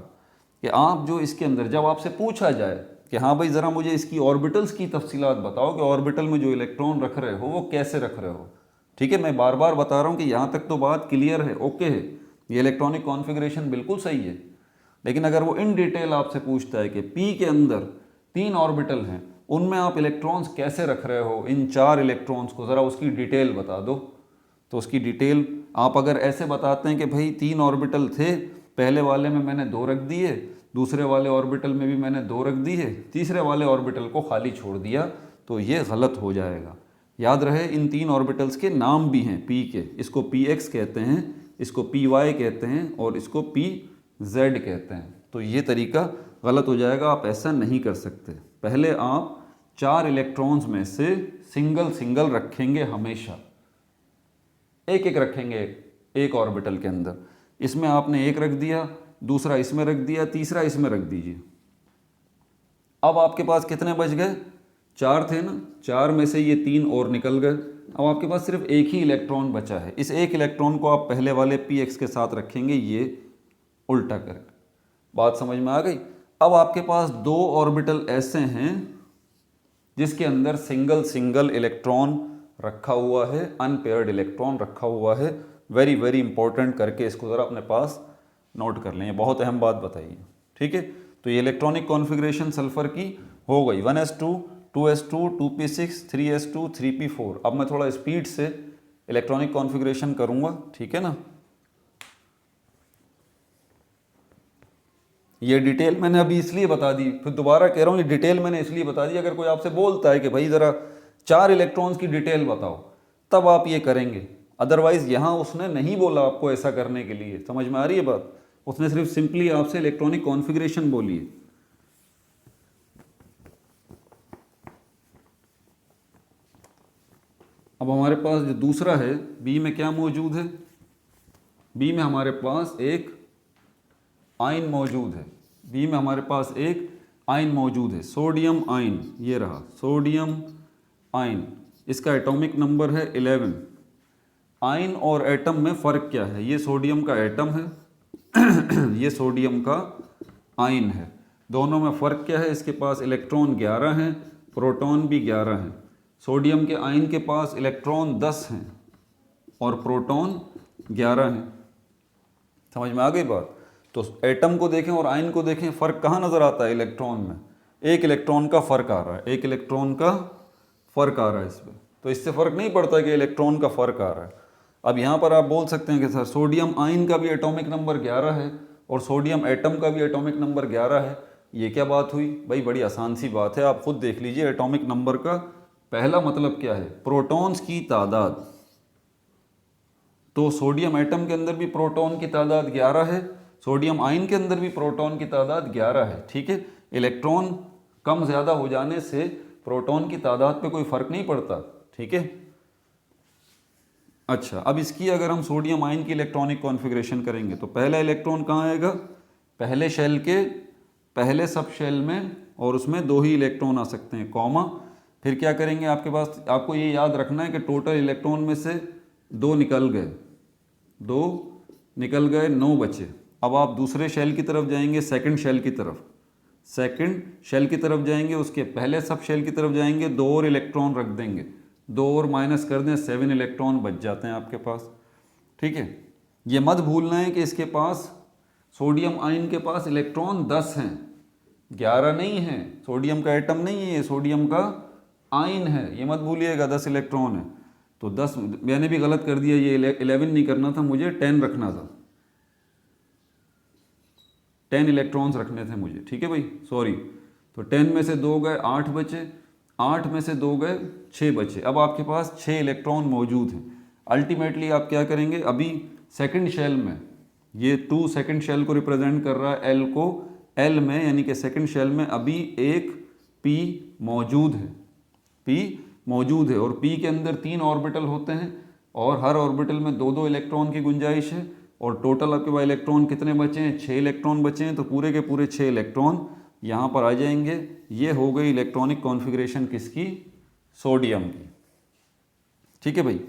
कि आप जो इसके अंदर, जब आपसे पूछा जाए कि हाँ भाई ज़रा मुझे इसकी ऑर्बिटल्स की तफसीलात बताओ, कि ऑर्बिटल में जो इलेक्ट्रॉन रख रहे हो वो कैसे रख रहे हो, ठीक है। मैं बार बार बता रहा हूँ कि यहाँ तक तो बात क्लियर है, ओके है, ये इलेक्ट्रॉनिक कॉन्फ़िगरेशन बिल्कुल सही है। लेकिन अगर वो इन डिटेल आपसे पूछता है कि पी के अंदर 3 ऑर्बिटल हैं, उनमें आप इलेक्ट्रॉन्स कैसे रख रहे हो, इन 4 इलेक्ट्रॉन्स को, ज़रा उसकी डिटेल बता दो। तो उसकी डिटेल आप अगर ऐसे बताते हैं कि भाई 3 ऑर्बिटल थे, पहले वाले में मैंने 2 रख दिए, दूसरे वाले ऑर्बिटल में भी मैंने 2 रख दिए, तीसरे वाले ऑर्बिटल को खाली छोड़ दिया, तो ये गलत हो जाएगा। याद रहे, इन 3 ऑर्बिटल्स के नाम भी हैं पी के, इसको px कहते हैं, इसको py कहते हैं, और इसको pz कहते हैं। तो ये तरीका गलत हो जाएगा, आप ऐसा नहीं कर सकते। पहले आप 4 इलेक्ट्रॉन्स में से सिंगल सिंगल रखेंगे, हमेशा एक एक रखेंगे एक ऑर्बिटल के अंदर। इसमें आपने 1 रख दिया, दूसरा इसमें रख दिया, तीसरा इसमें रख दीजिए। अब आपके पास कितने बच गए, 4 थे ना, 4 में से ये 3 और निकल गए। अब आपके पास सिर्फ एक ही इलेक्ट्रॉन बचा है, इस एक इलेक्ट्रॉन को आप पहले वाले px के साथ रखेंगे, ये उल्टा करके। बात समझ में आ गई। अब आपके पास 2 ऑर्बिटल ऐसे हैं जिसके अंदर सिंगल सिंगल इलेक्ट्रॉन रखा हुआ है, अनपेयर्ड इलेक्ट्रॉन रखा हुआ है। वेरी वेरी इंपॉर्टेंट करके इसको ज़रा अपने पास नोट कर लें, ये बहुत अहम बात बताइए, ठीक है। तो ये इलेक्ट्रॉनिक कॉन्फ़िगरेशन सल्फ़र की हो गई, 1s2 2s2 2p6 3s2 3p4। अब मैं थोड़ा स्पीड से इलेक्ट्रॉनिक कॉन्फ़िगरेशन करूँगा, ठीक है ना। ये डिटेल मैंने अभी इसलिए बता दी, फिर दोबारा कह रहा हूँ, ये डिटेल मैंने इसलिए बता दी, अगर कोई आपसे बोलता है कि भाई ज़रा 4 इलेक्ट्रॉन्स की डिटेल बताओ, तब आप ये करेंगे। अदरवाइज़ यहाँ उसने नहीं बोला आपको ऐसा करने के लिए, समझ में आ रही है बात। उसने सिर्फ सिंपली आपसे इलेक्ट्रॉनिक कॉन्फ़िगरेशन बोली है। अब हमारे पास जो दूसरा है, बी में क्या मौजूद है, बी में हमारे पास एक आयन मौजूद है, बी में हमारे पास एक आयन मौजूद है, सोडियम आयन, ये रहा सोडियम आयन, इसका एटॉमिक नंबर है 11। आयन और एटम में फ़र्क क्या है, ये सोडियम का एटम है ये सोडियम का आयन है, दोनों में फ़र्क क्या है, इसके पास इलेक्ट्रॉन 11 हैं, प्रोटॉन भी 11 हैं। सोडियम के आयन के पास इलेक्ट्रॉन 10 हैं और प्रोटॉन 11 हैं। समझ में आ गई बात। तो एटम को देखें और आयन को देखें, फ़र्क कहाँ नज़र आता है, इलेक्ट्रॉन में। एक इलेक्ट्रॉन का फ़र्क आ रहा है, एक इलेक्ट्रॉन का फ़र्क आ रहा है इसमें, तो इससे फ़र्क नहीं पड़ता कि इलेक्ट्रॉन का फ़र्क आ रहा है। अब यहाँ पर आप बोल सकते हैं कि सर सोडियम आयन का भी एटॉमिक नंबर 11 है और सोडियम एटम का भी एटॉमिक नंबर 11 है, ये क्या बात हुई भाई? बड़ी आसान सी बात है, आप खुद देख लीजिए। एटॉमिक नंबर का पहला मतलब क्या है? प्रोटॉन्स की तादाद। तो सोडियम एटम के अंदर भी प्रोटॉन की तादाद 11 है, सोडियम आयन के अंदर भी प्रोटॉन की तादाद 11 है। ठीक है, इलेक्ट्रॉन कम ज़्यादा हो जाने से प्रोटॉन की तादाद पे कोई फ़र्क नहीं पड़ता। ठीक है, अच्छा, अब इसकी अगर हम सोडियम आयन की इलेक्ट्रॉनिक कॉन्फ़िगरेशन करेंगे तो पहला इलेक्ट्रॉन कहाँ आएगा? पहले शेल के पहले सब शेल में, और उसमें 2 ही इलेक्ट्रॉन आ सकते हैं, कॉमा। फिर क्या करेंगे, आपके पास, आपको ये याद रखना है कि टोटल इलेक्ट्रॉन में से 2 निकल गए, 2 निकल गए, 9 बचे। अब आप दूसरे शेल की तरफ जाएंगे, सेकंड शेल की तरफ, सेकंड शेल की तरफ जाएंगे, उसके पहले सब शेल की तरफ जाएंगे, 2 और इलेक्ट्रॉन रख देंगे, 2 और माइनस कर दें, 7 इलेक्ट्रॉन बच जाते हैं आपके पास। ठीक है, ये मत भूलना है कि इसके पास, सोडियम आयन के पास इलेक्ट्रॉन 10 हैं, 11 नहीं है। सोडियम का एटम नहीं है ये, सोडियम का आयन है, ये मत भूलिएगा, 10 इलेक्ट्रॉन है। तो 10, मैंने भी गलत कर दिया, ये 11 नहीं करना था मुझे, 10 रखना था, 10 इलेक्ट्रॉन्स रखने थे मुझे। ठीक है भाई, सॉरी। तो 10 में से 2 गए, 8 बचे, 8 में से 2 गए, 6 बचे। अब आपके पास 6 इलेक्ट्रॉन मौजूद हैं। अल्टीमेटली आप क्या करेंगे, अभी सेकंड शेल में, ये 2 सेकंड शेल को रिप्रेजेंट कर रहा है, एल को, एल में यानी कि सेकंड शेल में अभी एक पी मौजूद है, पी मौजूद है, और पी के अंदर 3 ऑर्बिटल होते हैं, और हर ऑर्बिटल में 2-2 इलेक्ट्रॉन की गुंजाइश है, और टोटल आपके पास इलेक्ट्रॉन कितने बचे हैं? 6 इलेक्ट्रॉन बचे हैं। तो पूरे के पूरे 6 इलेक्ट्रॉन यहाँ पर आ जाएंगे। ये हो गई इलेक्ट्रॉनिक कॉन्फ़िगरेशन किसकी? सोडियम की। ठीक है भाई,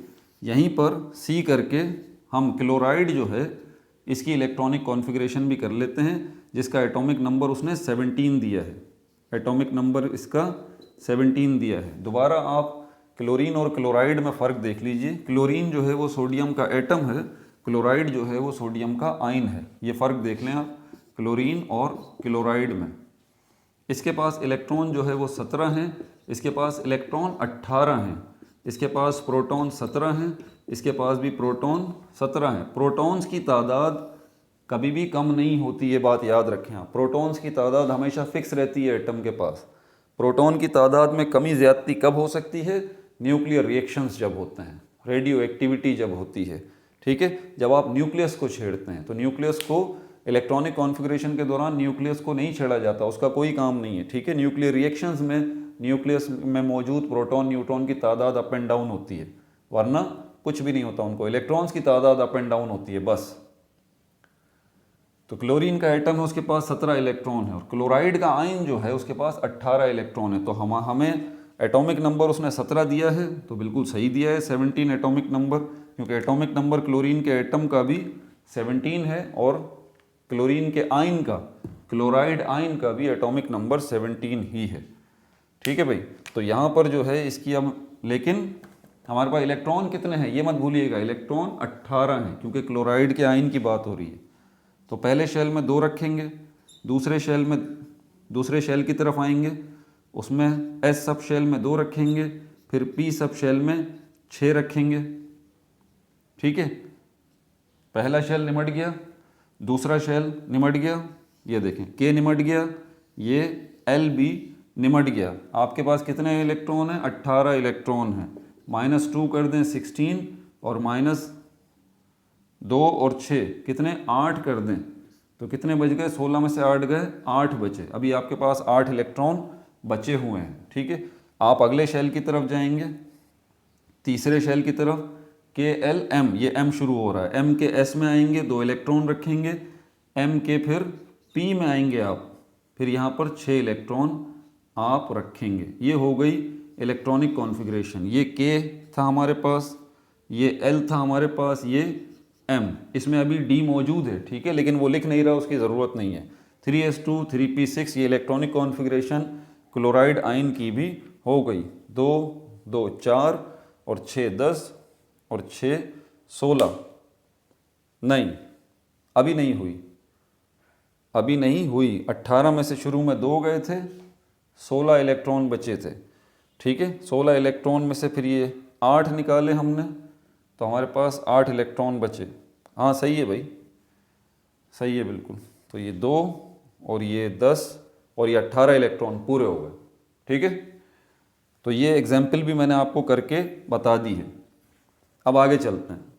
यहीं पर सी करके हम क्लोराइड जो है इसकी इलेक्ट्रॉनिक कॉन्फ़िगरेशन भी कर लेते हैं, जिसका एटॉमिक नंबर उसने 17 दिया है। एटॉमिक नंबर इसका 17 दिया है। दोबारा आप क्लोरीन और क्लोराइड में फ़र्क देख लीजिए। क्लोरीन जो है वो सोडियम का एटम है, क्लोराइड जो है वो सोडियम का आयन है। ये फ़र्क देख लें आप क्लोरीन और क्लोराइड में। इसके पास इलेक्ट्रॉन जो है वो 17 हैं, इसके पास इलेक्ट्रॉन 18 हैं, इसके पास प्रोटॉन 17 हैं, इसके पास भी प्रोटॉन 17 हैं। प्रोटॉन्स की तादाद कभी भी कम नहीं होती, ये बात याद रखें आप। प्रोटॉन्स की तादाद हमेशा फिक्स रहती है एटम के पास। प्रोटॉन की तादाद में कमी ज़्यादती कब हो सकती है? न्यूक्लियर रिएक्शंस जब होते हैं, रेडियो एक्टिविटी जब होती है। ठीक है, जब आप न्यूक्लियस को छेड़ते हैं, तो न्यूक्लियस को इलेक्ट्रॉनिक कॉन्फ़िगरेशन के दौरान न्यूक्लियस को नहीं छेड़ा जाता, उसका कोई काम नहीं है। ठीक है, न्यूक्लियर रिएक्शंस में न्यूक्लियस में मौजूद प्रोटॉन न्यूट्रॉन की तादाद अप एंड डाउन होती है, वरना कुछ भी नहीं होता उनको। इलेक्ट्रॉन्स की तादाद अप एंड डाउन होती है बस। तो क्लोरीन का एटम है, उसके पास 17 इलेक्ट्रॉन है, और क्लोराइड का आयन जो है उसके पास 18 इलेक्ट्रॉन है। तो हमें एटॉमिक नंबर उसने 17 दिया है, तो बिल्कुल सही दिया है 17 एटॉमिक नंबर, क्योंकि एटॉमिक नंबर क्लोरीन के एटम का भी 17 है, और क्लोरीन के आयन का, क्लोराइड आयन का भी एटॉमिक नंबर 17 ही है। ठीक है भाई, तो यहाँ पर जो है इसकी अब, लेकिन हमारे पास इलेक्ट्रॉन कितने हैं ये मत भूलिएगा, इलेक्ट्रॉन 18 हैं, क्योंकि क्लोराइड के आयन की बात हो रही है। तो पहले शेल में 2 रखेंगे, दूसरे शेल की तरफ आएंगे, उसमें एस सब शेल में 2 रखेंगे, फिर पी सब शेल में 6 रखेंगे। ठीक है, पहला शेल निमट गया, दूसरा शेल निमट गया, ये देखें के निमट गया, ये एल भी निमट गया। आपके पास कितने इलेक्ट्रॉन हैं? 18 इलेक्ट्रॉन हैं। -2 कर दें 16, और -2 और 6 कितने? 8 कर दें, तो कितने बच गए? 16 में से 8 गए, 8 बचे। अभी आपके पास 8 इलेक्ट्रॉन बचे हुए हैं। ठीक है, आप अगले शेल की तरफ जाएंगे, तीसरे शेल की तरफ, के एल एम, ये एम शुरू हो रहा है, एम के एस में आएंगे, 2 इलेक्ट्रॉन रखेंगे, एम के फिर पी में आएंगे आप, फिर यहाँ पर 6 इलेक्ट्रॉन आप रखेंगे। ये हो गई इलेक्ट्रॉनिक कॉन्फ़िगरेशन। ये के था हमारे पास, ये एल था हमारे पास, ये एम, इसमें अभी डी मौजूद है। ठीक है, लेकिन वो लिख नहीं रहा, उसकी ज़रूरत नहीं है। 3s2 3p6, ये इलेक्ट्रॉनिक कॉन्फ़िगरेशन क्लोराइड आयन की भी हो गई। 2 2 4 और 6 10 और 6 16। नहीं, अभी नहीं हुई, अभी नहीं हुई। 18 में से शुरू में 2 गए थे, 16 इलेक्ट्रॉन बचे थे। ठीक है, 16 इलेक्ट्रॉन में से फिर ये 8 निकाले हमने, तो हमारे पास 8 इलेक्ट्रॉन बचे। हाँ सही है भाई, सही है बिल्कुल। तो ये 2 और ये 10 और ये 18 इलेक्ट्रॉन पूरे हो गए। ठीक है, तो ये एग्जाम्पल भी मैंने आपको करके बता दी है। अब आगे चलते हैं।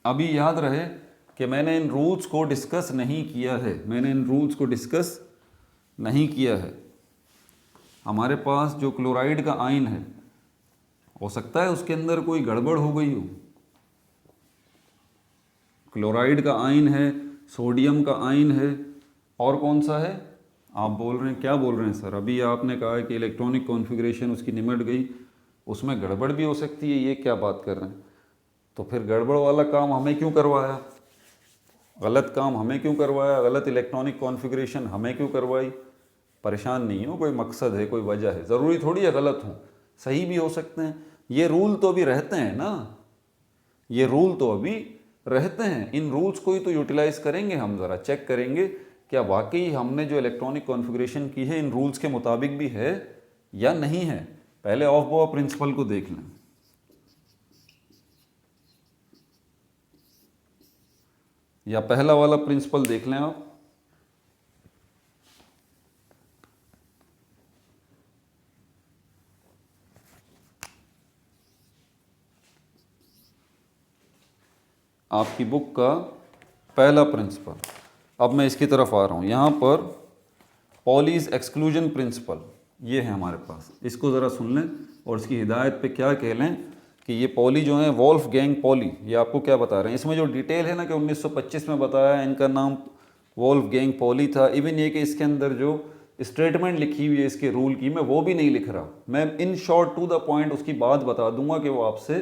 अभी याद रहे कि मैंने इन रूल्स को डिस्कस नहीं किया है, मैंने इन रूल्स को डिस्कस नहीं किया है। हमारे पास जो क्लोराइड का आयन है, हो सकता है उसके अंदर कोई गड़बड़ हो गई हो। क्लोराइड का आयन है, सोडियम का आयन है, और कौन सा है? आप बोल रहे हैं, क्या बोल रहे हैं सर? अभी आपने कहा है कि इलेक्ट्रॉनिक कॉन्फ़िगरेशन उसकी निमट गई, उसमें गड़बड़ भी हो सकती है, ये क्या बात कर रहे हैं? तो फिर गड़बड़ वाला काम हमें क्यों करवाया? गलत काम हमें क्यों करवाया? गलत इलेक्ट्रॉनिक कॉन्फ़िगरेशन हमें क्यों करवाई? परेशान नहीं हो, कोई मकसद है, कोई वजह है। ज़रूरी थोड़ी है गलत हो, सही भी हो सकते हैं। ये रूल तो अभी रहते हैं ना, ये रूल तो अभी रहते हैं। इन रूल्स को ही तो यूटिलाइज करेंगे हम, ज़रा चेक करेंगे क्या वाकई हमने जो इलेक्ट्रॉनिक कॉन्फ़िगरेशन की है इन रूल्स के मुताबिक भी है या नहीं है। पहले ऑफ बोआ प्रिंसिपल को देख लें। या पहला वाला प्रिंसिपल देख लें आप। आपकी बुक का पहला प्रिंसिपल। अब मैं इसकी तरफ आ रहा हूँ। यहाँ पर पॉलीज एक्सक्लूजन प्रिंसिपल ये है हमारे पास, इसको ज़रा सुन लें और इसकी हिदायत पे क्या कह लें कि ये पॉली जो है वोल्फगैंग पॉली, ये आपको क्या बता रहे हैं? इसमें जो डिटेल है ना कि 1925 में बताया इनका नाम वोल्फगैंग पॉली था। इवन ये कि इसके अंदर जो स्टेटमेंट लिखी हुई है इसके रूल की, मैं वो भी नहीं लिख रहा, मैं in short to the point उसकी बात बता दूंगा कि वो आपसे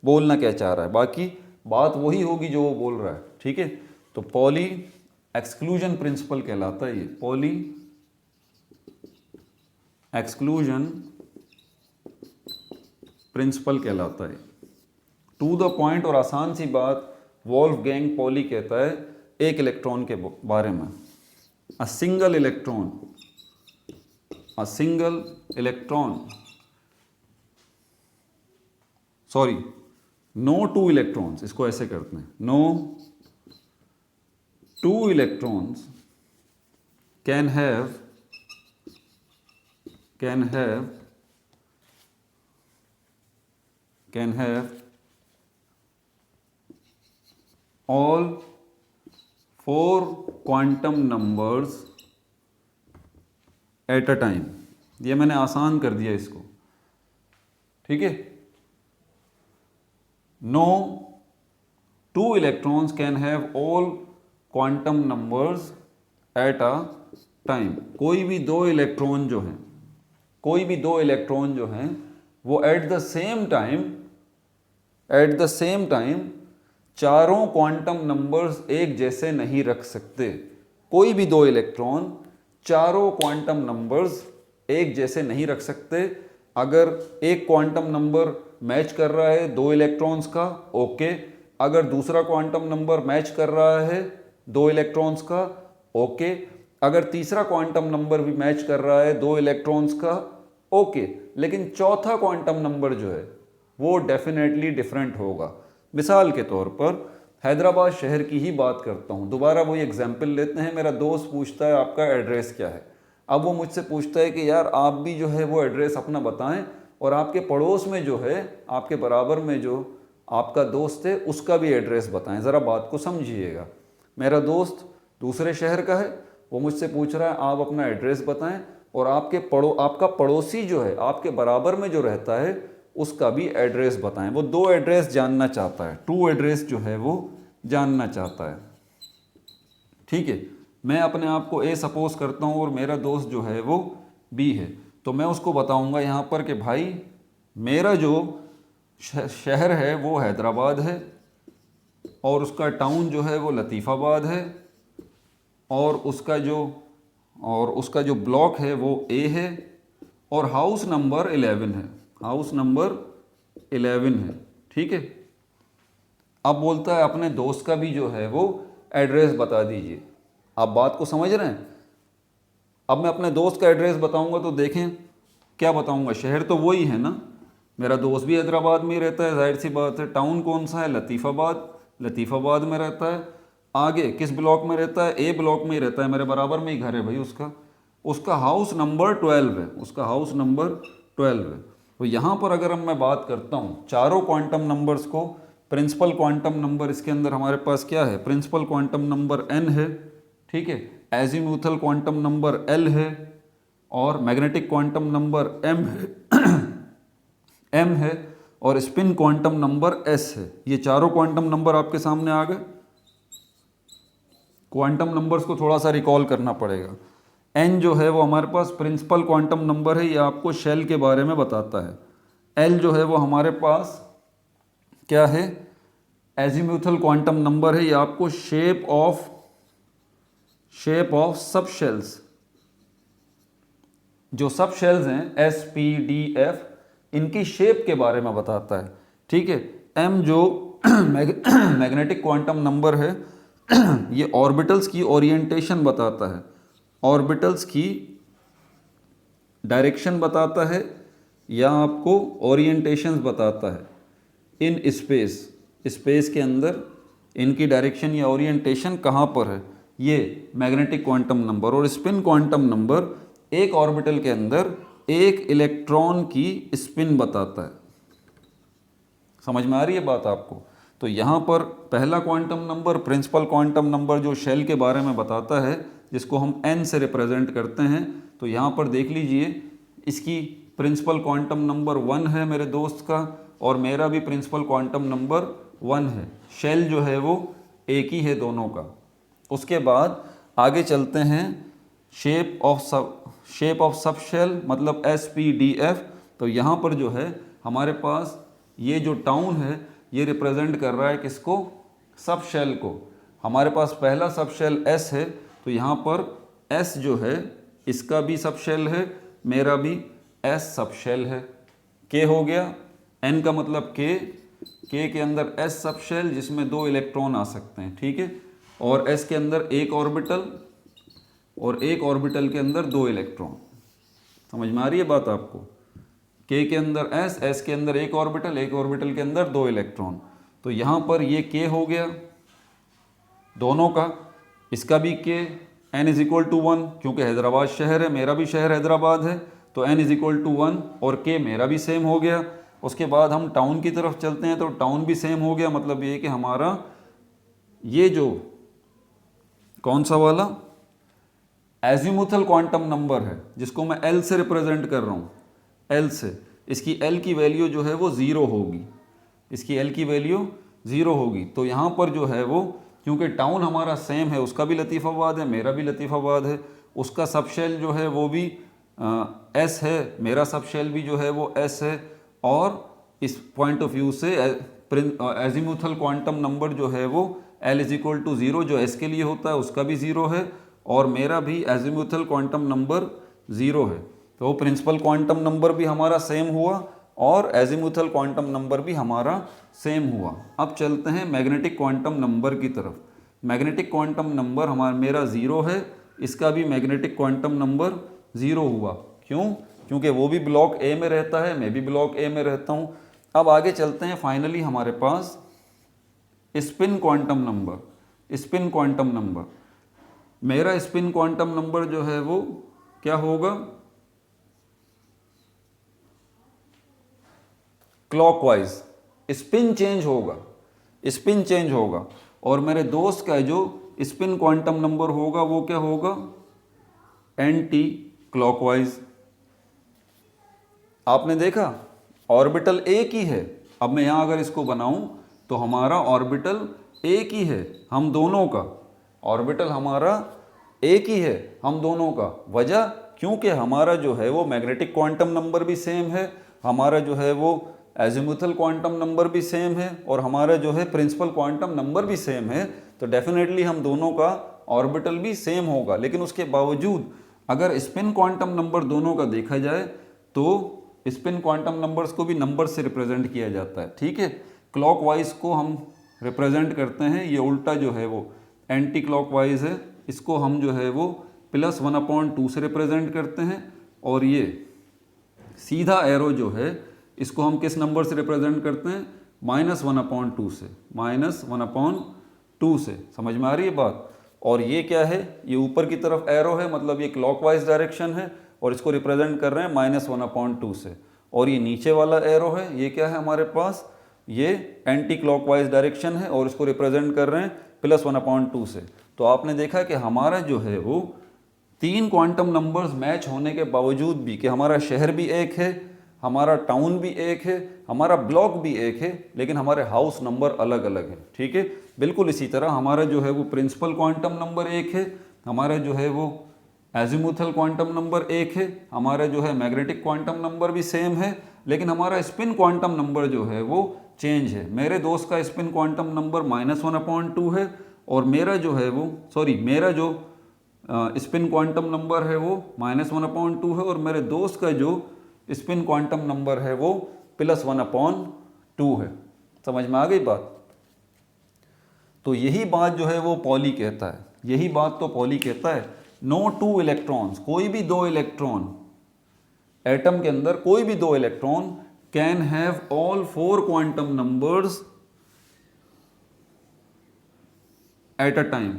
बोलना क्या चाह रहा है, बाकी बात वही होगी जो वो बोल रहा है। ठीक है, तो पॉली एक्सक्लूजन प्रिंसिपल कहलाता है ये, पॉली एक्सक्लूजन प्रिंसिपल कहलाता है। टू द पॉइंट और आसान सी बात, वोल्फगैंग पॉली कहता है एक इलेक्ट्रॉन के बारे में, a single electron, a single electron, sorry no two electrons, इसको ऐसे करते हैं, no two electrons can have all four quantum numbers at a time। ये मैंने आसान कर दिया इसको, ठीक है। No two electrons can have all quantum numbers at a time. कोई भी दो इलेक्ट्रॉन जो हैं, कोई भी दो इलेक्ट्रॉन जो हैं वो एट द सेम टाइम चारों क्वांटम नंबर्स एक जैसे नहीं रख सकते। कोई भी दो इलेक्ट्रॉन चारों क्वांटम नंबर्स एक जैसे नहीं रख सकते। अगर एक क्वांटम नंबर मैच कर रहा है दो इलेक्ट्रॉन्स का, ओके। अगर दूसरा क्वांटम नंबर मैच कर रहा है दो इलेक्ट्रॉन्स का, ओके। अगर तीसरा क्वांटम नंबर भी मैच कर रहा है दो इलेक्ट्रॉन्स का, ओके। लेकिन चौथा क्वांटम नंबर जो है वो डेफिनेटली डिफरेंट होगा। मिसाल के तौर पर हैदराबाद शहर की ही बात करता हूँ, दोबारा वही एग्जाम्पल लेते हैं। मेरा दोस्त पूछता है आपका एड्रेस क्या है। अब वो मुझसे पूछता है कि यार आप भी जो है वो एड्रेस अपना बताएं और आपके पड़ोस में जो है, आपके बराबर में जो आपका दोस्त है उसका भी एड्रेस बताएं। ज़रा बात को समझिएगा। मेरा दोस्त दूसरे शहर का है, वो मुझसे पूछ रहा है आप अपना एड्रेस बताएं और आपका पड़ोसी जो है आपके बराबर में जो रहता है उसका भी एड्रेस बताएं। वो दो एड्रेस जानना चाहता है, टू एड्रेस जो है वो जानना चाहता है, ठीक है। मैं अपने आप को ए सपोज करता हूँ और मेरा दोस्त जो है वो बी है, तो मैं उसको बताऊँगा यहाँ पर कि भाई मेरा जो शहर है वो हैदराबाद है और उसका टाउन जो है वो लतीफ़ाबाद है और उसका जो ब्लॉक है वो ए है और हाउस नंबर 11 है, हाउस नंबर 11 है, ठीक है। अब बोलता है अपने दोस्त का भी जो है वो एड्रेस बता दीजिए। आप बात को समझ रहे हैं? अब मैं अपने दोस्त का एड्रेस बताऊंगा तो देखें क्या बताऊंगा, शहर तो वही है ना, मेरा दोस्त भी हैदराबाद में ही रहता है, जाहिर सी बात है। टाउन कौन सा है? लतीफ़ाबाद। लतीफ़ाबाद में रहता है। आगे किस ब्लॉक में रहता है? ए ब्लॉक में ही रहता है, मेरे बराबर में ही घर है भाई उसका। उसका हाउस नंबर 12 है, उसका हाउस नंबर 12 है। तो यहाँ पर अगर मैं बात करता हूँ चारों क्वांटम नंबर्स को, प्रिंसिपल क्वांटम नंबर इसके अंदर हमारे पास क्या है? प्रिंसिपल क्वांटम नंबर n है, ठीक है, एजीम्यूथल क्वांटम नंबर l है, और मैग्नेटिक क्वांटम नंबर m है m है, और स्पिन क्वांटम नंबर s है। ये चारों क्वांटम नंबर आपके सामने आ गए। क्वांटम नंबर्स को थोड़ा सा रिकॉल करना पड़ेगा। n जो है वो हमारे पास प्रिंसिपल क्वांटम नंबर है, ये आपको शेल के बारे में बताता है। l जो है वो हमारे पास क्या है? एजीम्यूथल क्वांटम नंबर है, ये आपको शेप ऑफ सब शेल्स, जो सब शेल्स हैं एस पी डी एफ, इनकी शेप के बारे में बताता है, ठीक है। m जो मैग्नेटिक क्वांटम नंबर है ये ऑर्बिटल्स की ओरिएंटेशन बताता है, ऑर्बिटल्स की डायरेक्शन बताता है, या आपको ओरिएंटेशंस बताता है इन स्पेस के अंदर इनकी डायरेक्शन या ओरिएंटेशन कहाँ पर है, ये मैग्नेटिक क्वांटम नंबर। और स्पिन क्वांटम नंबर एक ऑर्बिटल के अंदर एक इलेक्ट्रॉन की स्पिन बताता है। समझ में आ रही है बात आपको? तो यहाँ पर पहला quantum number principal quantum number जो शेल के बारे में बताता है, जिसको हम n से रिप्रेजेंट करते हैं। तो यहाँ पर देख लीजिए, इसकी प्रिंसिपल क्वांटम नंबर 1 है मेरे दोस्त का, और मेरा भी प्रिंसिपल क्वांटम नंबर 1 है। शेल जो है वो एक ही है दोनों का। उसके बाद आगे चलते हैं, शेप ऑफ सब शेल मतलब SPDF। तो यहाँ पर जो है हमारे पास ये जो टाउन है ये रिप्रेजेंट कर रहा है किसको? सब शेल को। हमारे पास पहला सब शेल S है, तो यहाँ पर S जो है इसका भी सब शेल है, मेरा भी S सब शेल है। K हो गया, N का मतलब K के अंदर S सब शेल जिसमें 2 इलेक्ट्रॉन आ सकते हैं, ठीक है, और S के अंदर एक ऑर्बिटल, और एक ऑर्बिटल के अंदर 2 इलेक्ट्रॉन। समझ में आ रही है बात आपको? K के अंदर S के अंदर एक ऑर्बिटल के अंदर 2 इलेक्ट्रॉन। तो यहाँ पर ये K हो गया दोनों का, इसका भी K, n is equal to 1, क्योंकि हैदराबाद शहर है, मेरा भी शहर हैदराबाद है, तो n इज इक्वल टू 1, और K मेरा भी सेम हो गया। उसके बाद हम टाउन की तरफ चलते हैं, तो टाउन भी सेम हो गया। मतलब ये कि हमारा ये जो कौन सा वाला एजीमुथल क्वांटम नंबर है, जिसको मैं L से रिप्रेजेंट कर रहा हूँ, L से, इसकी L की वैल्यू जो है वो 0 होगी, इसकी L की वैल्यू 0 होगी। तो यहाँ पर जो है वो, क्योंकि टाउन हमारा सेम है, उसका भी लतीफ़ाबाद है, मेरा भी लतीफ़ाबाद है, उसका सब शेल जो है वो भी S है, मेरा सब शेल भी जो है वो S है, और इस पॉइंट ऑफ व्यू से एजीमुथल क्वांटम नंबर जो है वो L इज इक्वल टू 0 जो S के लिए होता है उसका भी 0 है, और मेरा भी एजीमुथल क्वांटम नंबर 0 है। तो प्रिंसिपल क्वांटम नंबर भी हमारा सेम हुआ, और एजीमुथल क्वांटम नंबर भी हमारा सेम हुआ। अब चलते हैं मैग्नेटिक क्वांटम नंबर की तरफ। मैग्नेटिक क्वांटम नंबर मेरा 0 है, इसका भी मैग्नेटिक क्वांटम नंबर 0 हुआ। क्यों? क्योंकि वो भी ब्लॉक ए में रहता है, मैं भी ब्लॉक ए में रहता हूँ। अब आगे चलते हैं, फाइनली हमारे पास spin quantum number. Spin quantum number, मेरा स्पिन क्वांटम नंबर जो है वो क्या होगा? क्लॉकवाइज स्पिन चेंज होगा, स्पिन चेंज होगा। और मेरे दोस्त का जो स्पिन क्वांटम नंबर होगा वो क्या होगा? Anti clockwise. आपने देखा ऑर्बिटल एक ही है। अब मैं यहाँ अगर इसको बनाऊं तो हमारा ऑर्बिटल एक ही है हम दोनों का, ऑर्बिटल हमारा एक ही है हम दोनों का। वजह? क्योंकि हमारा जो है वो मैग्नेटिक क्वांटम नंबर भी सेम है, हमारा जो है वो एजीमुथल क्वांटम नंबर भी सेम है, और हमारा जो है प्रिंसिपल क्वांटम नंबर भी सेम है। तो डेफिनेटली हम दोनों का ऑर्बिटल भी सेम होगा। लेकिन उसके बावजूद अगर स्पिन क्वांटम नंबर दोनों का देखा जाए तो स्पिन क्वांटम नंबर्स को भी नंबर से रिप्रेजेंट किया जाता है, ठीक है। क्लॉकवाइज को हम रिप्रेजेंट करते हैं, ये उल्टा जो है वो एंटी क्लॉकवाइज है, इसको हम जो है वो +1/2 से रिप्रेजेंट करते हैं। और ये सीधा एरो जो है इसको हम किस नंबर से रिप्रेजेंट करते हैं? -1/2 से, -1/2 से। समझ में आ रही है बात? और ये क्या है, ये ऊपर की तरफ एरो है, मतलब ये क्लॉकवाइज डायरेक्शन है और इसको रिप्रेजेंट कर रहे हैं -1/2 से। और ये नीचे वाला एरो है, ये क्या है हमारे पास, ये एंटी क्लॉकवाइज डायरेक्शन है और इसको रिप्रेजेंट कर रहे हैं +1/2 से। तो आपने देखा कि हमारा जो है वो 3 क्वांटम नंबर्स मैच होने के बावजूद भी, कि हमारा शहर भी एक है, हमारा टाउन भी एक है, हमारा ब्लॉक भी एक है, लेकिन हमारे हाउस नंबर अलग अलग है। ठीक है, बिल्कुल इसी तरह हमारा जो है वो प्रिंसिपल क्वांटम नंबर एक है, हमारा जो है वो एजिमुथल क्वांटम नंबर एक है, हमारा जो है मैग्नेटिक क्वांटम नंबर भी सेम है, लेकिन हमारा स्पिन क्वांटम नंबर जो है वो चेंज है। मेरे दोस्त का स्पिन क्वांटम नंबर -1/2 है और मेरा जो है वो मेरा जो स्पिन क्वांटम नंबर है वो -1/2 है और मेरे दोस्त का जो स्पिन क्वांटम नंबर है वो +1/2 है। समझ में आ गई बात? तो यही बात जो है वो पॉली कहता है, यही बात तो पॉली कहता है, नो टू इलेक्ट्रॉन्स, कोई भी 2 इलेक्ट्रॉन, एटम के अंदर कोई भी 2 electron can have all 4 quantum numbers at a time.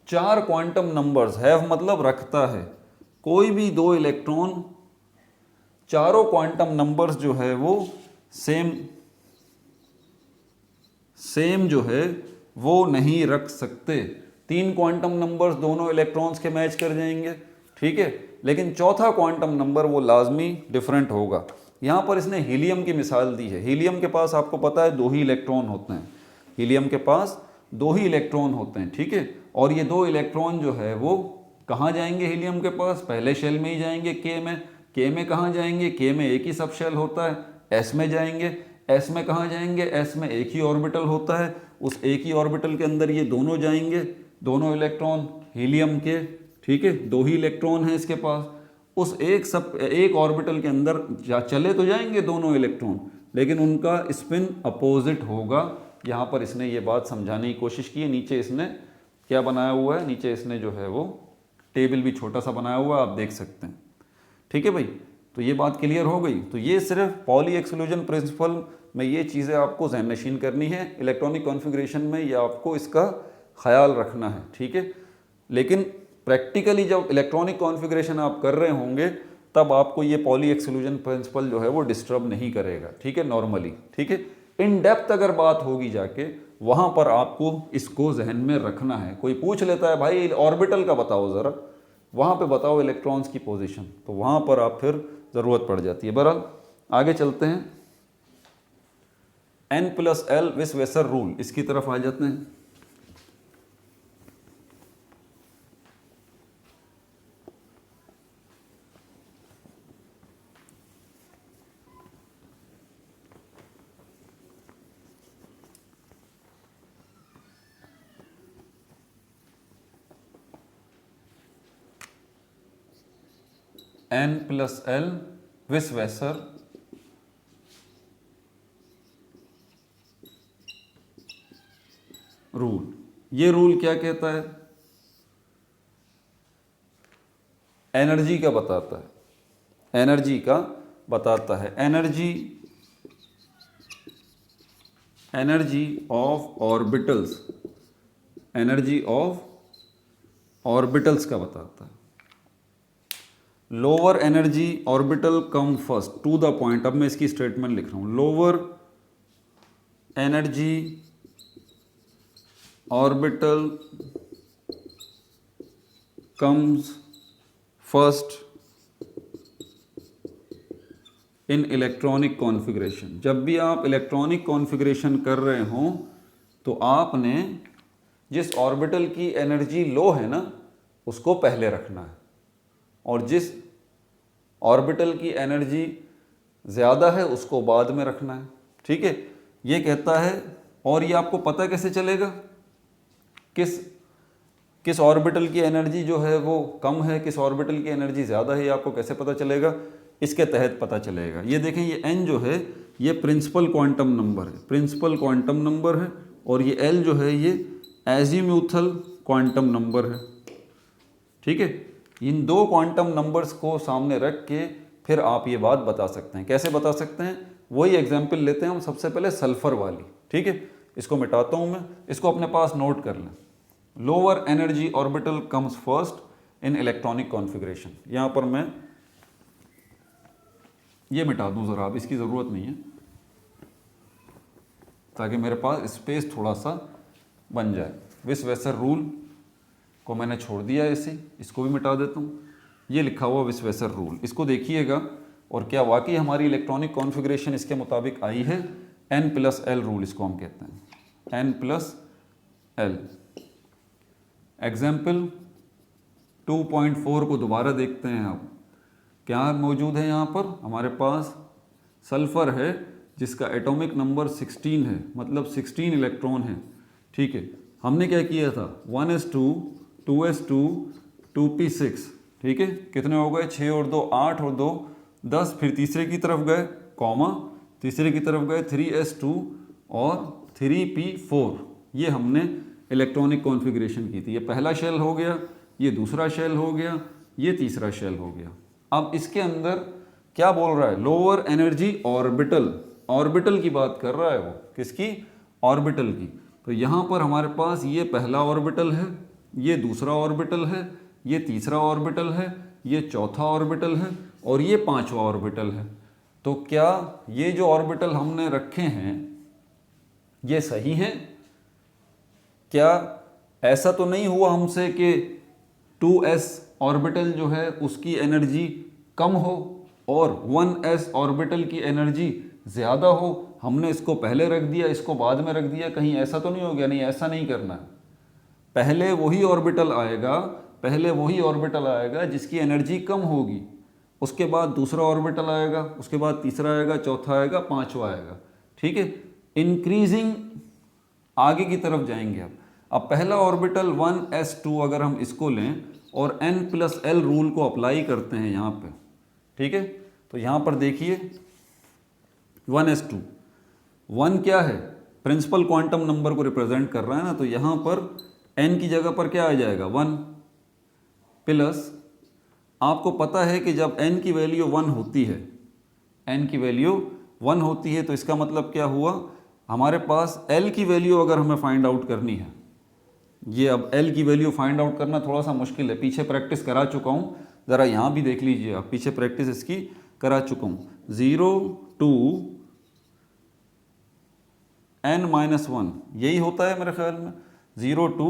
4 quantum numbers, have मतलब रखता है, कोई भी 2 इलेक्ट्रॉन चारों क्वांटम नंबर्स जो है वो सेम जो है वो नहीं रख सकते। 3 क्वांटम नंबर्स दोनों इलेक्ट्रॉन्स के मैच कर जाएंगे, ठीक है, लेकिन चौथा क्वांटम नंबर वो लाजमी डिफरेंट होगा। यहाँ पर इसने हीलियम की मिसाल दी है। हीलियम के पास आपको पता है 2 ही इलेक्ट्रॉन होते हैं, हीलियम के पास 2 ही इलेक्ट्रॉन होते हैं, ठीक है। और ये 2 इलेक्ट्रॉन जो है वो कहाँ जाएंगे हीलियम के पास? पहले शेल में ही जाएंगे, के में कहाँ जाएंगे? के में एक ही सब शेल होता है, एस में जाएंगे, एस में कहाँ जाएंगे? एस में एक ही ऑर्बिटल होता है, उस एक ही ऑर्बिटल के अंदर ये दोनों जाएंगे, दोनों इलेक्ट्रॉन हीलियम के, ठीक है, 2 ही इलेक्ट्रॉन है इसके पास, उस एक ऑर्बिटल के अंदर चले तो जाएंगे दोनों इलेक्ट्रॉन, लेकिन उनका स्पिन अपोजिट होगा। यहाँ पर इसने ये बात समझाने की कोशिश की है। नीचे इसने क्या बनाया हुआ है, नीचे इसने जो है वो टेबल भी छोटा सा बनाया हुआ है, आप देख सकते हैं, ठीक है भाई। तो ये बात क्लियर हो गई। तो ये सिर्फ पॉली एक्सक्लूजन प्रिंसिपल में ये चीज़ें आपको ज़हन नशीन करनी है, इलेक्ट्रॉनिक कॉन्फ़िगरेशन में ये आपको इसका ख्याल रखना है, ठीक है। लेकिन प्रैक्टिकली जब इलेक्ट्रॉनिक कॉन्फ़िगरेशन आप कर रहे होंगे तब आपको ये पॉली एक्सक्लूजन प्रिंसिपल जो है वो डिस्टर्ब नहीं करेगा, ठीक है, नॉर्मली, ठीक है। इन डेप्थ अगर बात होगी जाके, वहाँ पर आपको इसको जहन में रखना है। कोई पूछ लेता है भाई ऑर्बिटल का बताओ ज़रा, वहाँ पे बताओ इलेक्ट्रॉन्स की पोजीशन, तो वहाँ पर आप फिर ज़रूरत पड़ जाती है। बहरहाल आगे चलते हैं, N+L विस वेसर रूल, इसकी तरफ आ जाते हैं। N+L विस वेसर रूल। ये रूल क्या कहता है? एनर्जी का बताता है, एनर्जी का बताता है, energy of orbitals, energy of orbitals का बताता है। Lower energy orbital come first, to the point. अब मैं इसकी स्टेटमेंट लिख रहा हूं, lower energy orbital comes first in electronic configuration. जब भी आप इलेक्ट्रॉनिक कॉन्फ़िगरेशन कर रहे हों तो आपने जिस ऑर्बिटल की एनर्जी लो है ना उसको पहले रखना है, और जिस ऑर्बिटल की एनर्जी ज़्यादा है उसको बाद में रखना है, ठीक है। ये कहता है, और ये आपको पता कैसे चलेगा किस ऑर्बिटल की एनर्जी जो है वो कम है, किस ऑर्बिटल की एनर्जी ज़्यादा है, ये आपको कैसे पता चलेगा? इसके तहत पता चलेगा। ये देखें, ये n जो है ये प्रिंसिपल क्वांटम नंबर है, प्रिंसिपल क्वांटम नंबर है, और ये l जो है ये एजीम्यूथल क्वांटम नंबर है, ठीक है। इन 2 क्वांटम नंबर्स को सामने रख के फिर आप ये बात बता सकते हैं। कैसे बता सकते हैं? वही एग्जाम्पल लेते हैं हम सबसे पहले सल्फर वाली, ठीक है। इसको मिटाता हूँ मैं, इसको अपने पास नोट कर लें। Lower energy orbital comes first in electronic configuration. यहाँ पर मैं ये मिटा दूँ ज़रा, अब इसकी ज़रूरत नहीं है, ताकि मेरे पास स्पेस थोड़ा सा बन जाए। विस वेसर रूल को मैंने छोड़ दिया है ऐसे, इसको भी मिटा देता हूँ। ये लिखा हुआ विस वेसर रूल, इसको देखिएगा और क्या वाकई हमारी इलेक्ट्रॉनिक कॉन्फ़िगरेशन इसके मुताबिक आई है। N+L रूल इसको हम कहते हैं, N+L। एग्जाम्पल 2.4 को दोबारा देखते हैं। अब क्या मौजूद है यहाँ पर, हमारे पास सल्फ़र है जिसका एटॉमिक नंबर 16 है, मतलब 16 इलेक्ट्रॉन है, ठीक है। हमने क्या किया था, 1s2 2s2 2p6, ठीक है। कितने हो गए, 6 और 2 8 और 2 10। फिर तीसरे की तरफ गए, कॉमा, तीसरे की तरफ गए 3s2 और 3p4। ये हमने इलेक्ट्रॉनिक कॉन्फ़िगरेशन की थी। ये पहला शेल हो गया, ये दूसरा शेल हो गया, ये तीसरा शेल हो गया। अब इसके अंदर क्या बोल रहा है, लोअर एनर्जी ऑर्बिटल, ऑर्बिटल की बात कर रहा है वो, किसकी, ऑर्बिटल की। तो यहाँ पर हमारे पास ये पहला ऑर्बिटल है, ये दूसरा ऑर्बिटल है, ये तीसरा ऑर्बिटल है, ये चौथा ऑर्बिटल है और ये पांचवा ऑर्बिटल है। तो क्या ये जो ऑर्बिटल हमने रखे हैं ये सही हैं? क्या ऐसा तो नहीं हुआ हमसे कि 2s ऑर्बिटल जो है उसकी एनर्जी कम हो और 1s ऑर्बिटल की एनर्जी ज़्यादा हो? हमने इसको पहले रख दिया, इसको बाद में रख दिया, कहीं ऐसा तो नहीं हो गया? नहीं, ऐसा नहीं करना है। पहले वही ऑर्बिटल आएगा, पहले वही ऑर्बिटल आएगा जिसकी एनर्जी कम होगी, उसके बाद दूसरा ऑर्बिटल आएगा, उसके बाद तीसरा आएगा, चौथा आएगा, पांचवा आएगा, ठीक है। इंक्रीजिंग आगे की तरफ जाएंगे। अब पहला ऑर्बिटल 1s2 अगर हम इसको लें और N+L रूल को अप्लाई करते हैं यहाँ पे, ठीक है। तो यहाँ पर देखिए 1s2, 1 क्या है, प्रिंसिपल क्वांटम नंबर को रिप्रेजेंट कर रहा है ना, तो यहाँ पर n की जगह पर क्या आ जाएगा, 1 प्लस, आपको पता है कि जब n की वैल्यू 1 होती है, n की वैल्यू 1 होती है, तो इसका मतलब क्या हुआ, हमारे पास l की वैल्यू अगर हमें फाइंड आउट करनी है, ये अब l की वैल्यू फाइंड आउट करना थोड़ा सा मुश्किल है, पीछे प्रैक्टिस करा चुका हूँ, ज़रा यहाँ भी देख लीजिए आप, पीछे प्रैक्टिस इसकी करा चुका हूँ। 0 to n-1 यही होता है मेरे ख्याल में, 0 to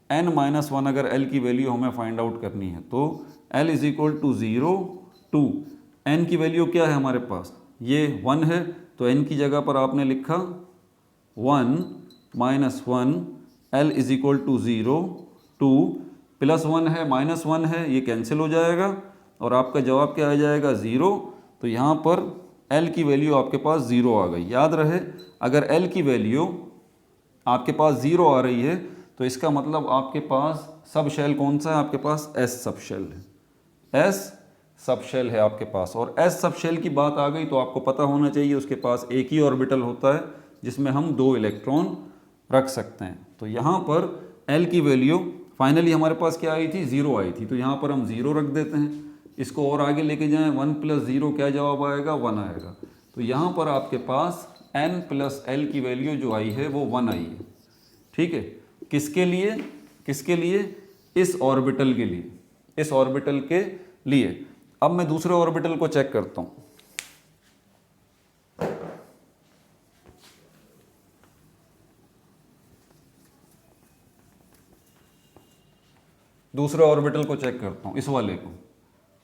n-1 अगर l की वैल्यू हमें फाइंड आउट करनी है, तो l is equal to 0 to n की वैल्यू क्या है हमारे पास, ये 1 है, तो n की जगह पर आपने लिखा 1 - 1, l is equal to 0 to +1 है -1 है, ये कैंसिल हो जाएगा और आपका जवाब क्या आ जाएगा, 0। तो यहाँ पर l की वैल्यू आपके पास 0 आ गई। याद रहे, अगर l की वैल्यू आपके पास 0 आ रही है तो इसका मतलब आपके पास सब शेल कौन सा है, आपके पास s सब शेल है, s सब शेल है आपके पास। और s सब शेल की बात आ गई तो आपको पता होना चाहिए उसके पास एक ही ऑर्बिटल होता है जिसमें हम 2 इलेक्ट्रॉन रख सकते हैं। तो यहाँ पर l की वैल्यू फाइनली हमारे पास क्या आई थी, 0 आई थी, तो यहाँ पर हम 0 रख देते हैं। इसको और आगे लेके जाएं, 1 + 0 क्या जवाब आएगा, 1 आएगा। तो यहाँ पर आपके पास n+L की वैल्यू जो आई है वो 1 आई है, ठीक है। किसके लिए, किसके लिए, इस ऑर्बिटल के लिए, इस ऑर्बिटल के लिए। अब मैं दूसरे ऑर्बिटल को चेक करता हूँ। दूसरे ऑर्बिटल को चेक करता हूँ, इस वाले को,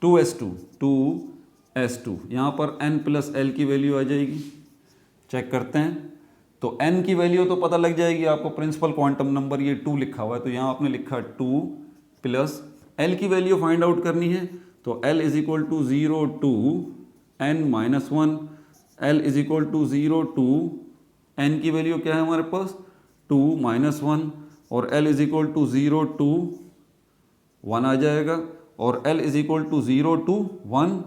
2s2 यहाँ पर n+L की वैल्यू आ जाएगी, चेक करते हैं। तो n की वैल्यू तो पता लग जाएगी आपको, प्रिंसिपल क्वांटम नंबर ये 2 लिखा हुआ है, तो यहाँ आपने लिखा 2 प्लस l की वैल्यू फाइंड आउट करनी है, तो l is equal to 0 to n-1, l is equal to 0 to n की वैल्यू क्या है हमारे पास, 2 - 1, और l is equal to 0 to 1 आ जाएगा, और l is equal to 0 to 1।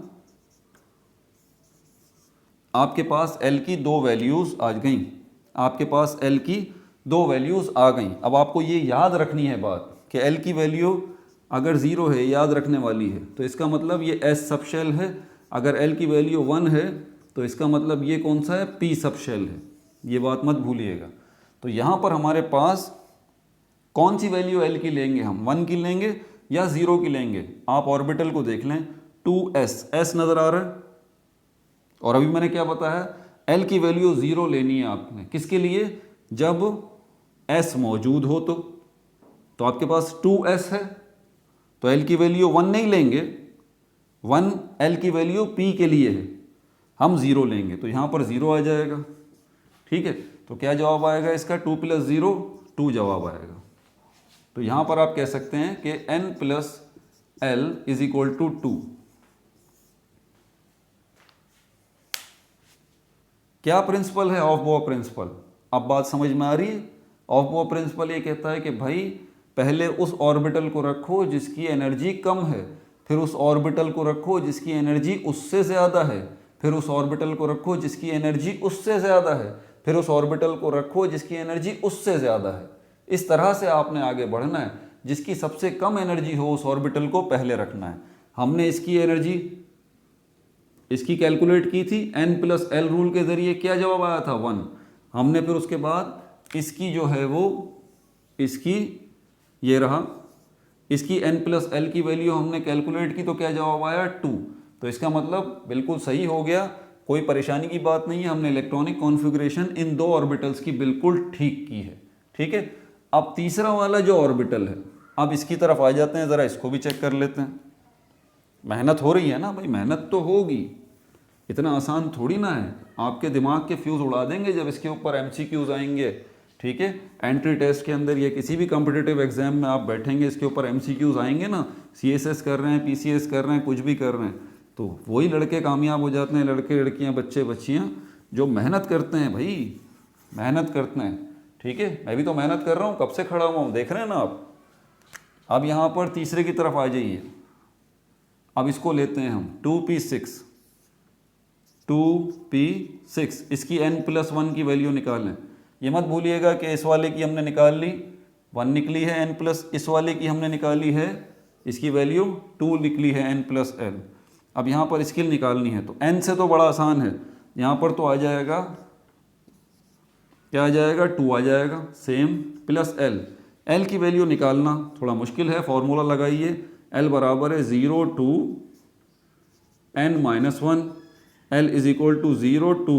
आपके पास l की 2 वैल्यूज़ आ गई, आपके पास l की 2 वैल्यूज़ आ गई। अब आपको ये याद रखनी है बात कि l की वैल्यू अगर 0 है, याद रखने वाली है, तो इसका मतलब ये s सब शेल है। अगर l की वैल्यू 1 है तो इसका मतलब ये कौन सा है, पी सब शेल है, ये बात मत भूलिएगा। तो यहाँ पर हमारे पास कौन सी वैल्यू एल की लेंगे हम, 1 की लेंगे या 0 की लेंगे। आप ऑर्बिटल को देख लें, 2s, s नज़र आ रहा है, और अभी मैंने क्या बताया, एल की वैल्यू 0 लेनी है आपने, किसके लिए, जब s मौजूद हो तो आपके पास 2s है, तो एल की वैल्यू 1 नहीं लेंगे, 1 एल की वैल्यू p के लिए है, हम 0 लेंगे, तो यहाँ पर 0 आ जाएगा। ठीक है, तो क्या जवाब आएगा इसका, 2 + 0 2 जवाब आएगा। तो यहाँ पर आप कह सकते हैं कि n + l = 2। क्या प्रिंसिपल है, ऑफ बोआ प्रिंसिपल। अब बात समझ में आ रही है। ऑफ बोआ प्रिंसिपल ये कहता है कि भाई पहले उस ऑर्बिटल को रखो जिसकी एनर्जी कम है, फिर उस ऑर्बिटल को रखो जिसकी एनर्जी उससे ज़्यादा है, फिर उस ऑर्बिटल को रखो जिसकी एनर्जी उससे ज़्यादा है, फिर उस ऑर्बिटल को रखो जिसकी एनर्जी उससे ज़्यादा है। इस तरह से आपने आगे बढ़ना है, जिसकी सबसे कम एनर्जी हो उस ऑर्बिटल को पहले रखना है। हमने इसकी एनर्जी इसकी कैलकुलेट की थी n + l रूल के ज़रिए, क्या जवाब आया था, 1। हमने फिर उसके बाद इसकी जो है वो इसकी ये रहा, इसकी n + l की वैल्यू हमने कैलकुलेट की, तो क्या जवाब आया, 2। तो इसका मतलब बिल्कुल सही हो गया, कोई परेशानी की बात नहीं है, हमने इलेक्ट्रॉनिक कॉन्फ़िगरेशन इन 2 ऑर्बिटल्स की बिल्कुल ठीक की है। ठीक है, अब तीसरा वाला जो ऑर्बिटल है, अब इसकी तरफ आ जाते हैं, ज़रा इसको भी चेक कर लेते हैं। मेहनत हो रही है ना भाई, मेहनत तो होगी, इतना आसान थोड़ी ना है, आपके दिमाग के फ्यूज़ उड़ा देंगे जब इसके ऊपर MCQs आएंगे। ठीक है, एंट्री टेस्ट के अंदर या किसी भी कॉम्पिटिटिव एग्जाम में आप बैठेंगे, इसके ऊपर MCQs आएंगे ना, CSS कर रहे हैं, PCS कर रहे हैं, कुछ भी कर रहे हैं, तो वही लड़के कामयाब हो जाते हैं, लड़के लड़कियां, बच्चे बच्चियां जो मेहनत करते हैं भाई, मेहनत करते हैं। ठीक है, मैं भी तो मेहनत कर रहा हूँ, कब से खड़ा हुआ हूँ, देख रहे हैं ना आप। अब यहाँ पर तीसरे की तरफ आ जाइए, अब इसको लेते हैं हम 2p6, 2p6, इसकी n + 1 की वैल्यू निकालें। ये मत भूलिएगा कि इस वाले की हमने निकाल ली, 1 निकली है, n प्लस इस वाले की हमने निकाली है, इसकी वैल्यू 2 निकली है, n + l। अब यहाँ पर इसकी निकालनी है, तो n से तो बड़ा आसान है, यहाँ पर तो आ जाएगा, क्या आ जाएगा, 2 आ जाएगा, सेम प्लस l। l की वैल्यू निकालना थोड़ा मुश्किल है, फॉर्मूला लगाइए, l बराबर है 0 to n - 1, l = 0 to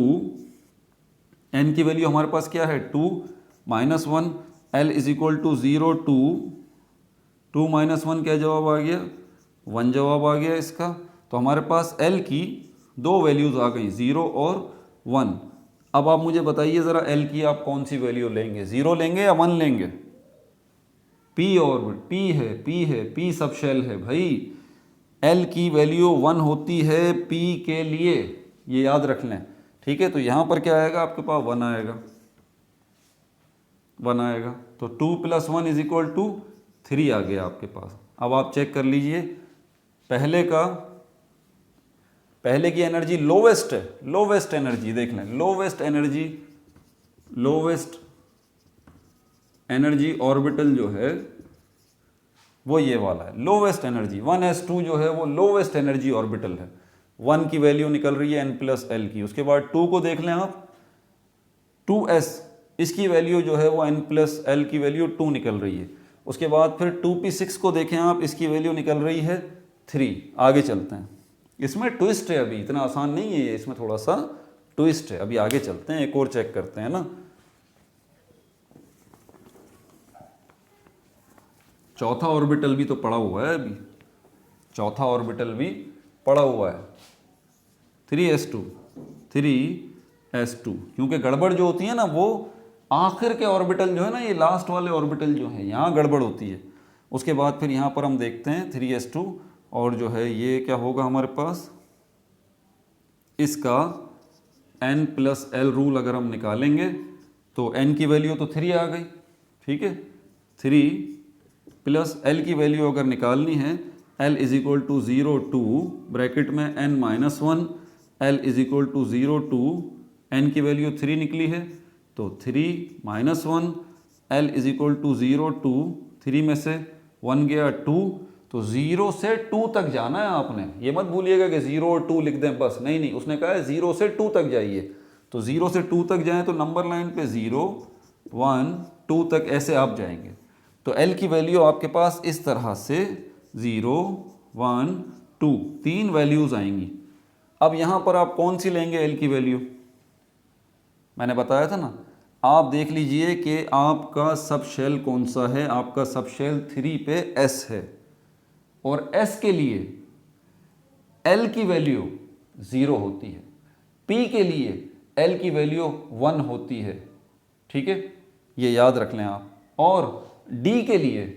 n की वैल्यू हमारे पास क्या है, 2 - 1, l = 0 to 2 - 1, क्या जवाब आ गया, 1 जवाब आ गया इसका। तो हमारे पास l की 2 वैल्यूज़ आ गई, 0 और 1। अब आप मुझे बताइए ज़रा, l की आप कौन सी वैल्यू लेंगे, 0 लेंगे या 1 लेंगे। p orbit, p subshell है भाई, l की वैल्यू 1 होती है p के लिए, ये याद रख लें। ठीक है, तो यहाँ पर क्या आएगा आपके पास, 1 आएगा, 1 आएगा, तो 2 + 1 = 3 आ गया आपके पास। अब आप चेक कर लीजिए, पहले की एनर्जी लोवेस्ट है, लोवेस्ट एनर्जी देख लें, लोवेस्ट एनर्जी ऑर्बिटल जो है वो ये वाला है, लोवेस्ट एनर्जी 1s2 जो है वो लोवेस्ट एनर्जी ऑर्बिटल है। 1 की वैल्यू निकल रही है n + l की, उसके बाद 2 को देख लें आप, 2s, इसकी वैल्यू जो है वो n + l की वैल्यू 2 निकल रही है। उसके बाद फिर 2p6 को देखें आप, इसकी वैल्यू निकल रही है 3। आगे चलते हैं, इसमें ट्विस्ट है, अभी इतना आसान नहीं है ये, इसमें थोड़ा सा ट्विस्ट है, अभी आगे चलते हैं, एक और चेक करते हैं ना। चौथा ऑर्बिटल भी तो पड़ा हुआ है अभी, चौथा ऑर्बिटल भी पड़ा हुआ है, 3s2, क्योंकि गड़बड़ जो होती है ना वो आखिर के ऑर्बिटल जो है ना, ये लास्ट वाले ऑर्बिटल जो है यहाँ गड़बड़ होती है। उसके बाद फिर यहाँ पर हम देखते हैं 3s2, और जो है ये क्या होगा हमारे पास, इसका n + l रूल अगर हम निकालेंगे तो n की वैल्यू तो 3 आ गई। ठीक है, 3 + l की वैल्यू अगर निकालनी है, l = 0 to ब्रैकेट में n - 1, l = 0 to n की वैल्यू 3 निकली है, तो 3 - 1, l = 0 to 3 में से 1 गया 2, तो 0 से 2 तक जाना है आपने, ये मत भूलिएगा कि 0 और 2 लिख दें बस, नहीं नहीं, उसने कहा है 0 से 2 तक जाइए। तो 0 से 2 तक जाएं तो नंबर लाइन पे 0 1 2 तक ऐसे आप जाएंगे। तो L की वैल्यू आपके पास इस तरह से 0 1 2 3 वैल्यूज़ आएंगी। अब यहाँ पर आप कौन सी लेंगे L की वैल्यू, मैंने बताया था ना, आप देख लीजिए कि आपका सब शेल कौन सा है, आपका सब शेल 3 पे S है, और S के लिए L की वैल्यू 0 होती है, P के लिए L की वैल्यू 1 होती है, ठीक है, ये याद रख लें आप। और D के लिए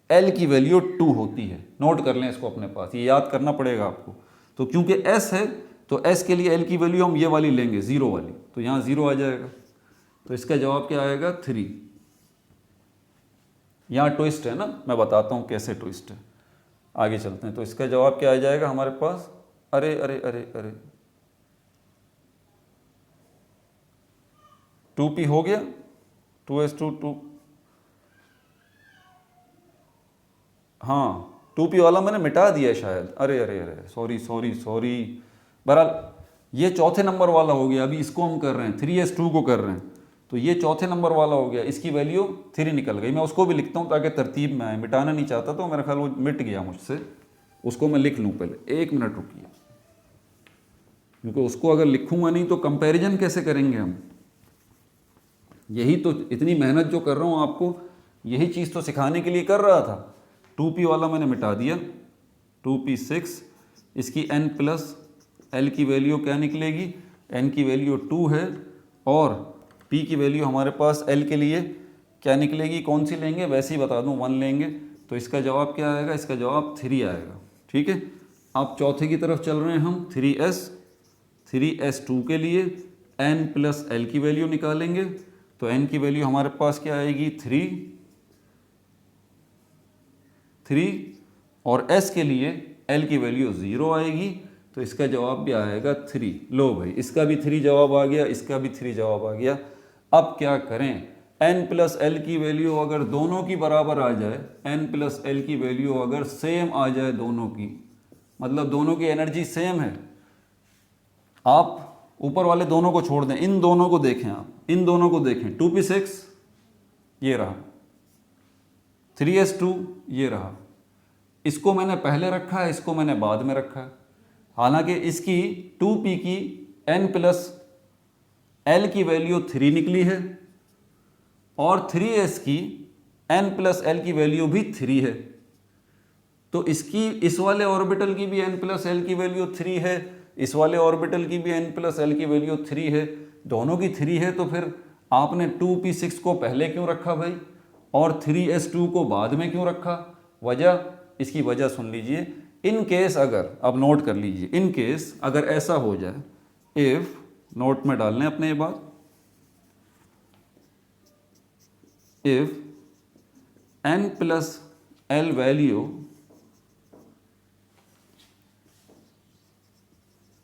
L की वैल्यू 2 होती है, नोट कर लें इसको अपने पास, ये याद करना पड़ेगा आपको। तो क्योंकि S है तो S के लिए L की वैल्यू हम ये वाली लेंगे, 0 वाली, तो यहाँ 0 आ जाएगा। तो इसका जवाब क्या आएगा 3। यहाँ ट्विस्ट है ना, मैं बताता हूँ कैसे ट्विस्ट है, आगे चलते हैं। तो इसका जवाब क्या आ जाएगा हमारे पास, अरे अरे अरे अरे 2p हो गया, 2s2 2, हाँ 2p वाला मैंने मिटा दिया शायद, अरे अरे अरे सॉरी सॉरी सॉरी। बहरहाल ये चौथे नंबर वाला हो गया, अभी इसको हम कर रहे हैं 3s2 को कर रहे हैं, तो ये चौथे नंबर वाला हो गया, इसकी वैल्यू 3 निकल गई। मैं उसको भी लिखता हूँ ताकि तरतीब में आए, मिटाना नहीं चाहता, तो मेरा ख्याल वो मिट गया मुझसे, उसको मैं लिख लूँ पहले, 1 मिनट रुकिए, क्योंकि उसको अगर लिखूँगा नहीं तो कंपैरिजन कैसे करेंगे हम। यही तो इतनी मेहनत जो कर रहा हूँ आपको, यही चीज़ तो सिखाने के लिए कर रहा था। 2p वाला मैंने मिटा दिया, 2p6, इसकी n प्लस l की वैल्यू क्या निकलेगी, n की वैल्यू 2 है, और p की वैल्यू हमारे पास l के लिए क्या निकलेगी, कौन सी लेंगे, वैसे ही बता दूं 1 लेंगे। तो इसका जवाब क्या आएगा, इसका जवाब 3 आएगा, ठीक है। अब चौथे की तरफ चल रहे हैं हम, 3s2 के लिए n प्लस l की वैल्यू निकालेंगे। तो n की वैल्यू हमारे पास क्या आएगी 3, और s के लिए l की वैल्यू 0 आएगी, तो इसका जवाब भी आएगा 3। लो भाई, इसका भी 3 जवाब आ गया, इसका भी 3 जवाब आ गया। अब क्या करें, n प्लस l की वैल्यू अगर दोनों की बराबर आ जाए, n प्लस l की वैल्यू अगर सेम आ जाए दोनों की, मतलब दोनों की एनर्जी सेम है, आप ऊपर वाले दोनों को छोड़ दें, इन दोनों को देखें, आप इन दोनों को देखें, 2p6 ये रहा, 3s2 ये रहा, इसको मैंने पहले रखा है, इसको मैंने बाद में रखा है। हालांकि इसकी 2p की n प्लस l की वैल्यू 3 निकली है, और 3s की n प्लस l की वैल्यू भी 3 है, तो इसकी इस वाले ऑर्बिटल की भी n प्लस l की वैल्यू 3 है, इस वाले ऑर्बिटल की भी n प्लस l की वैल्यू 3 है, दोनों की 3 है, तो फिर आपने 2p6 को पहले क्यों रखा भाई, और 3s2 को बाद में क्यों रखा। वजह, इसकी वजह सुन लीजिए। इन केस अगर, अब नोट कर लीजिए, इन केस अगर ऐसा हो जाए, इफ, नोट में डाल लें अपने ये बात, if n plus l value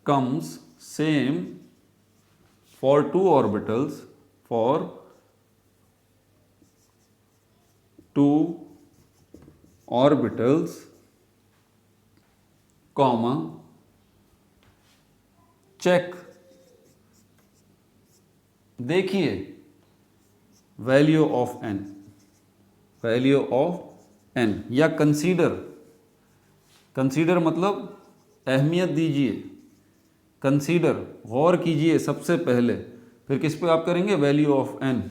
comes same for two orbitals, for two orbitals, comma, check, देखिए value of n, value of n, या कंसीडर, कंसीडर मतलब अहमियत दीजिए, कंसीडर गौर कीजिए सबसे पहले, फिर किस पे आप करेंगे, value of n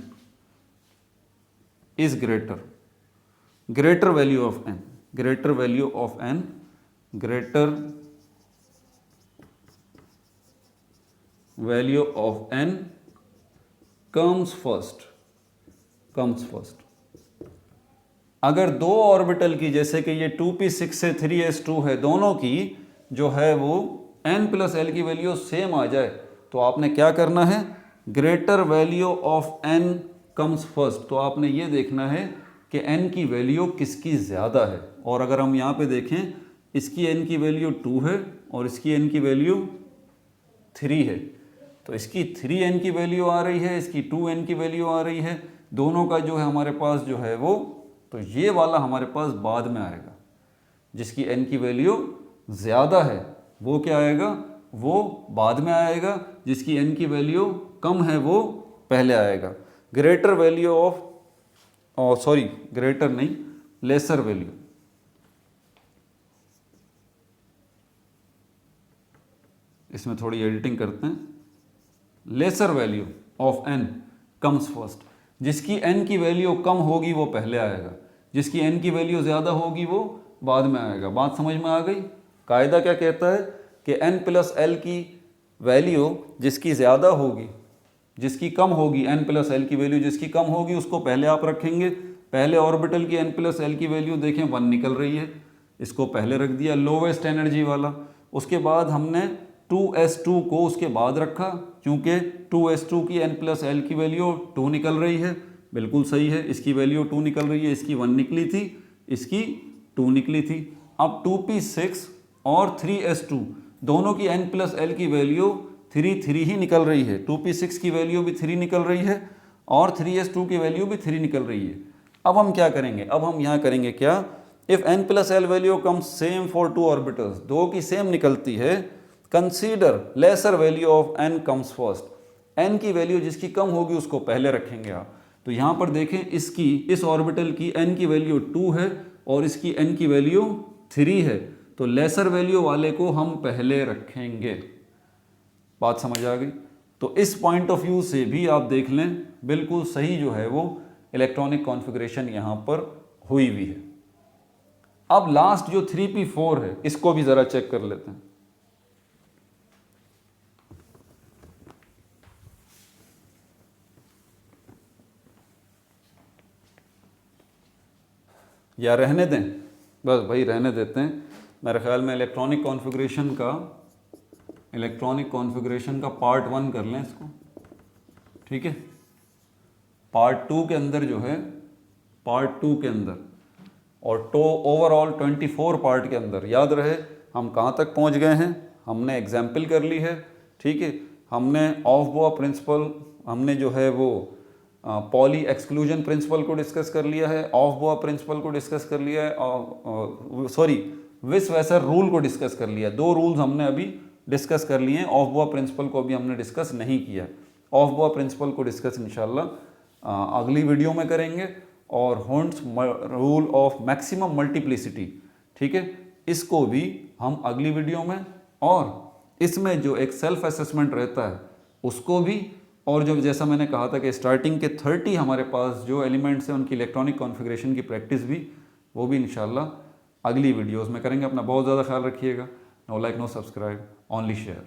is greater, greater value of n, greater value of n, greater value of n comes first, comes first. अगर दो ऑर्बिटल की, जैसे कि ये 2p6 से 3s2 है, दोनों की जो है वो n प्लस l की वैल्यू सेम आ जाए, तो आपने क्या करना है, greater value of n comes first, तो आपने ये देखना है कि n की वैल्यू किसकी ज़्यादा है। और अगर हम यहाँ पे देखें, इसकी n की वैल्यू 2 है और इसकी n की वैल्यू 3 है, तो इसकी 3n की वैल्यू आ रही है, इसकी 2n की वैल्यू आ रही है, दोनों का जो है हमारे पास जो है वो, तो ये वाला हमारे पास बाद में आएगा, जिसकी n की वैल्यू ज़्यादा है वो क्या आएगा, वो बाद में आएगा, जिसकी n की वैल्यू कम है वो पहले आएगा। Greater value of, sorry greater नहीं, लेसर वैल्यू, इसमें थोड़ी एडिटिंग करते हैं। Lesser value of n comes first, जिसकी n की वैल्यू कम होगी वो पहले आएगा, जिसकी n की वैल्यू ज़्यादा होगी वो बाद में आएगा। बात समझ में आ गई? कायदा क्या कहता है कि n प्लस एल की वैल्यू जिसकी ज़्यादा होगी, जिसकी कम होगी, n प्लस एल की वैल्यू जिसकी कम होगी उसको पहले आप रखेंगे। पहले ऑर्बिटल की n प्लस एल की वैल्यू देखें 1 निकल रही है, इसको पहले रख दिया लोवेस्ट एनर्जी वाला। उसके बाद हमने 2s2 को उसके बाद रखा, क्योंकि 2s2 की n प्लस एल की वैल्यू 2 निकल रही है, बिल्कुल सही है, इसकी वैल्यू 2 निकल रही है, इसकी 1 निकली थी, इसकी 2 निकली थी। अब 2p6 और 3s2 दोनों की n प्लस एल की वैल्यू 3 ही निकल रही है, 2p6 की वैल्यू भी 3 निकल रही है और 3s2 की वैल्यू भी 3 निकल रही है। अब हम क्या करेंगे, अब हम यहाँ करेंगे क्या, if n plus l value comes same for 2 orbitals, दो की सेम निकलती है, consider lesser value of n comes first, n की वैल्यू जिसकी कम होगी उसको पहले रखेंगे आप। तो यहाँ पर देखें, इसकी, इस ऑर्बिटल की n की वैल्यू 2 है और इसकी n की वैल्यू 3 है, तो लेसर वैल्यू वाले को हम पहले रखेंगे। बात समझ आ गई? तो इस पॉइंट ऑफ व्यू से भी आप देख लें, बिल्कुल सही जो है वो इलेक्ट्रॉनिक कॉन्फ़िगरेशन यहाँ पर हुई हुई है। अब लास्ट जो 3p4 है इसको भी ज़रा चेक कर लेते हैं। या रहने दें, बस भाई रहने देते हैं। मेरे ख्याल में इलेक्ट्रॉनिक कॉन्फ़िगरेशन का पार्ट 1 कर लें इसको, ठीक है। पार्ट 2 के अंदर जो है, पार्ट 2 के अंदर और तो ओवरऑल 24 पार्ट के अंदर, याद रहे हम कहाँ तक पहुँच गए हैं, हमने एग्जाम्पल कर ली है, ठीक है। हमने ऑफ बोआ प्रिंसिपल, हमने जो है वो पॉली एक्सक्लूजन प्रिंसिपल को डिस्कस कर लिया है, ऑफ बोआ प्रिंसिपल को डिस्कस कर लिया है, सॉरी विस वेसर रूल को डिस्कस कर लिया। 2 रूल्स हमने अभी डिस्कस कर लिए हैं, ऑफ बोआ प्रिंसिपल को अभी हमने डिस्कस नहीं किया। ऑफ बोआ प्रिंसिपल को डिस्कस इंशाल्लाह अगली वीडियो में करेंगे। और horns rule of maximum multiplicity, ठीक है, इसको भी हम अगली वीडियो में, और इसमें जो एक सेल्फ असेसमेंट रहता है उसको भी, और जो जैसा मैंने कहा था कि स्टार्टिंग के 30 हमारे पास जो एलिमेंट्स हैं उनकी इलेक्ट्रॉनिक कॉन्फ़िगरेशन की प्रैक्टिस भी, वो भी इंशाल्लाह अगली वीडियोस में करेंगे। अपना बहुत ज़्यादा ख्याल रखिएगा। No like no subscribe, only share.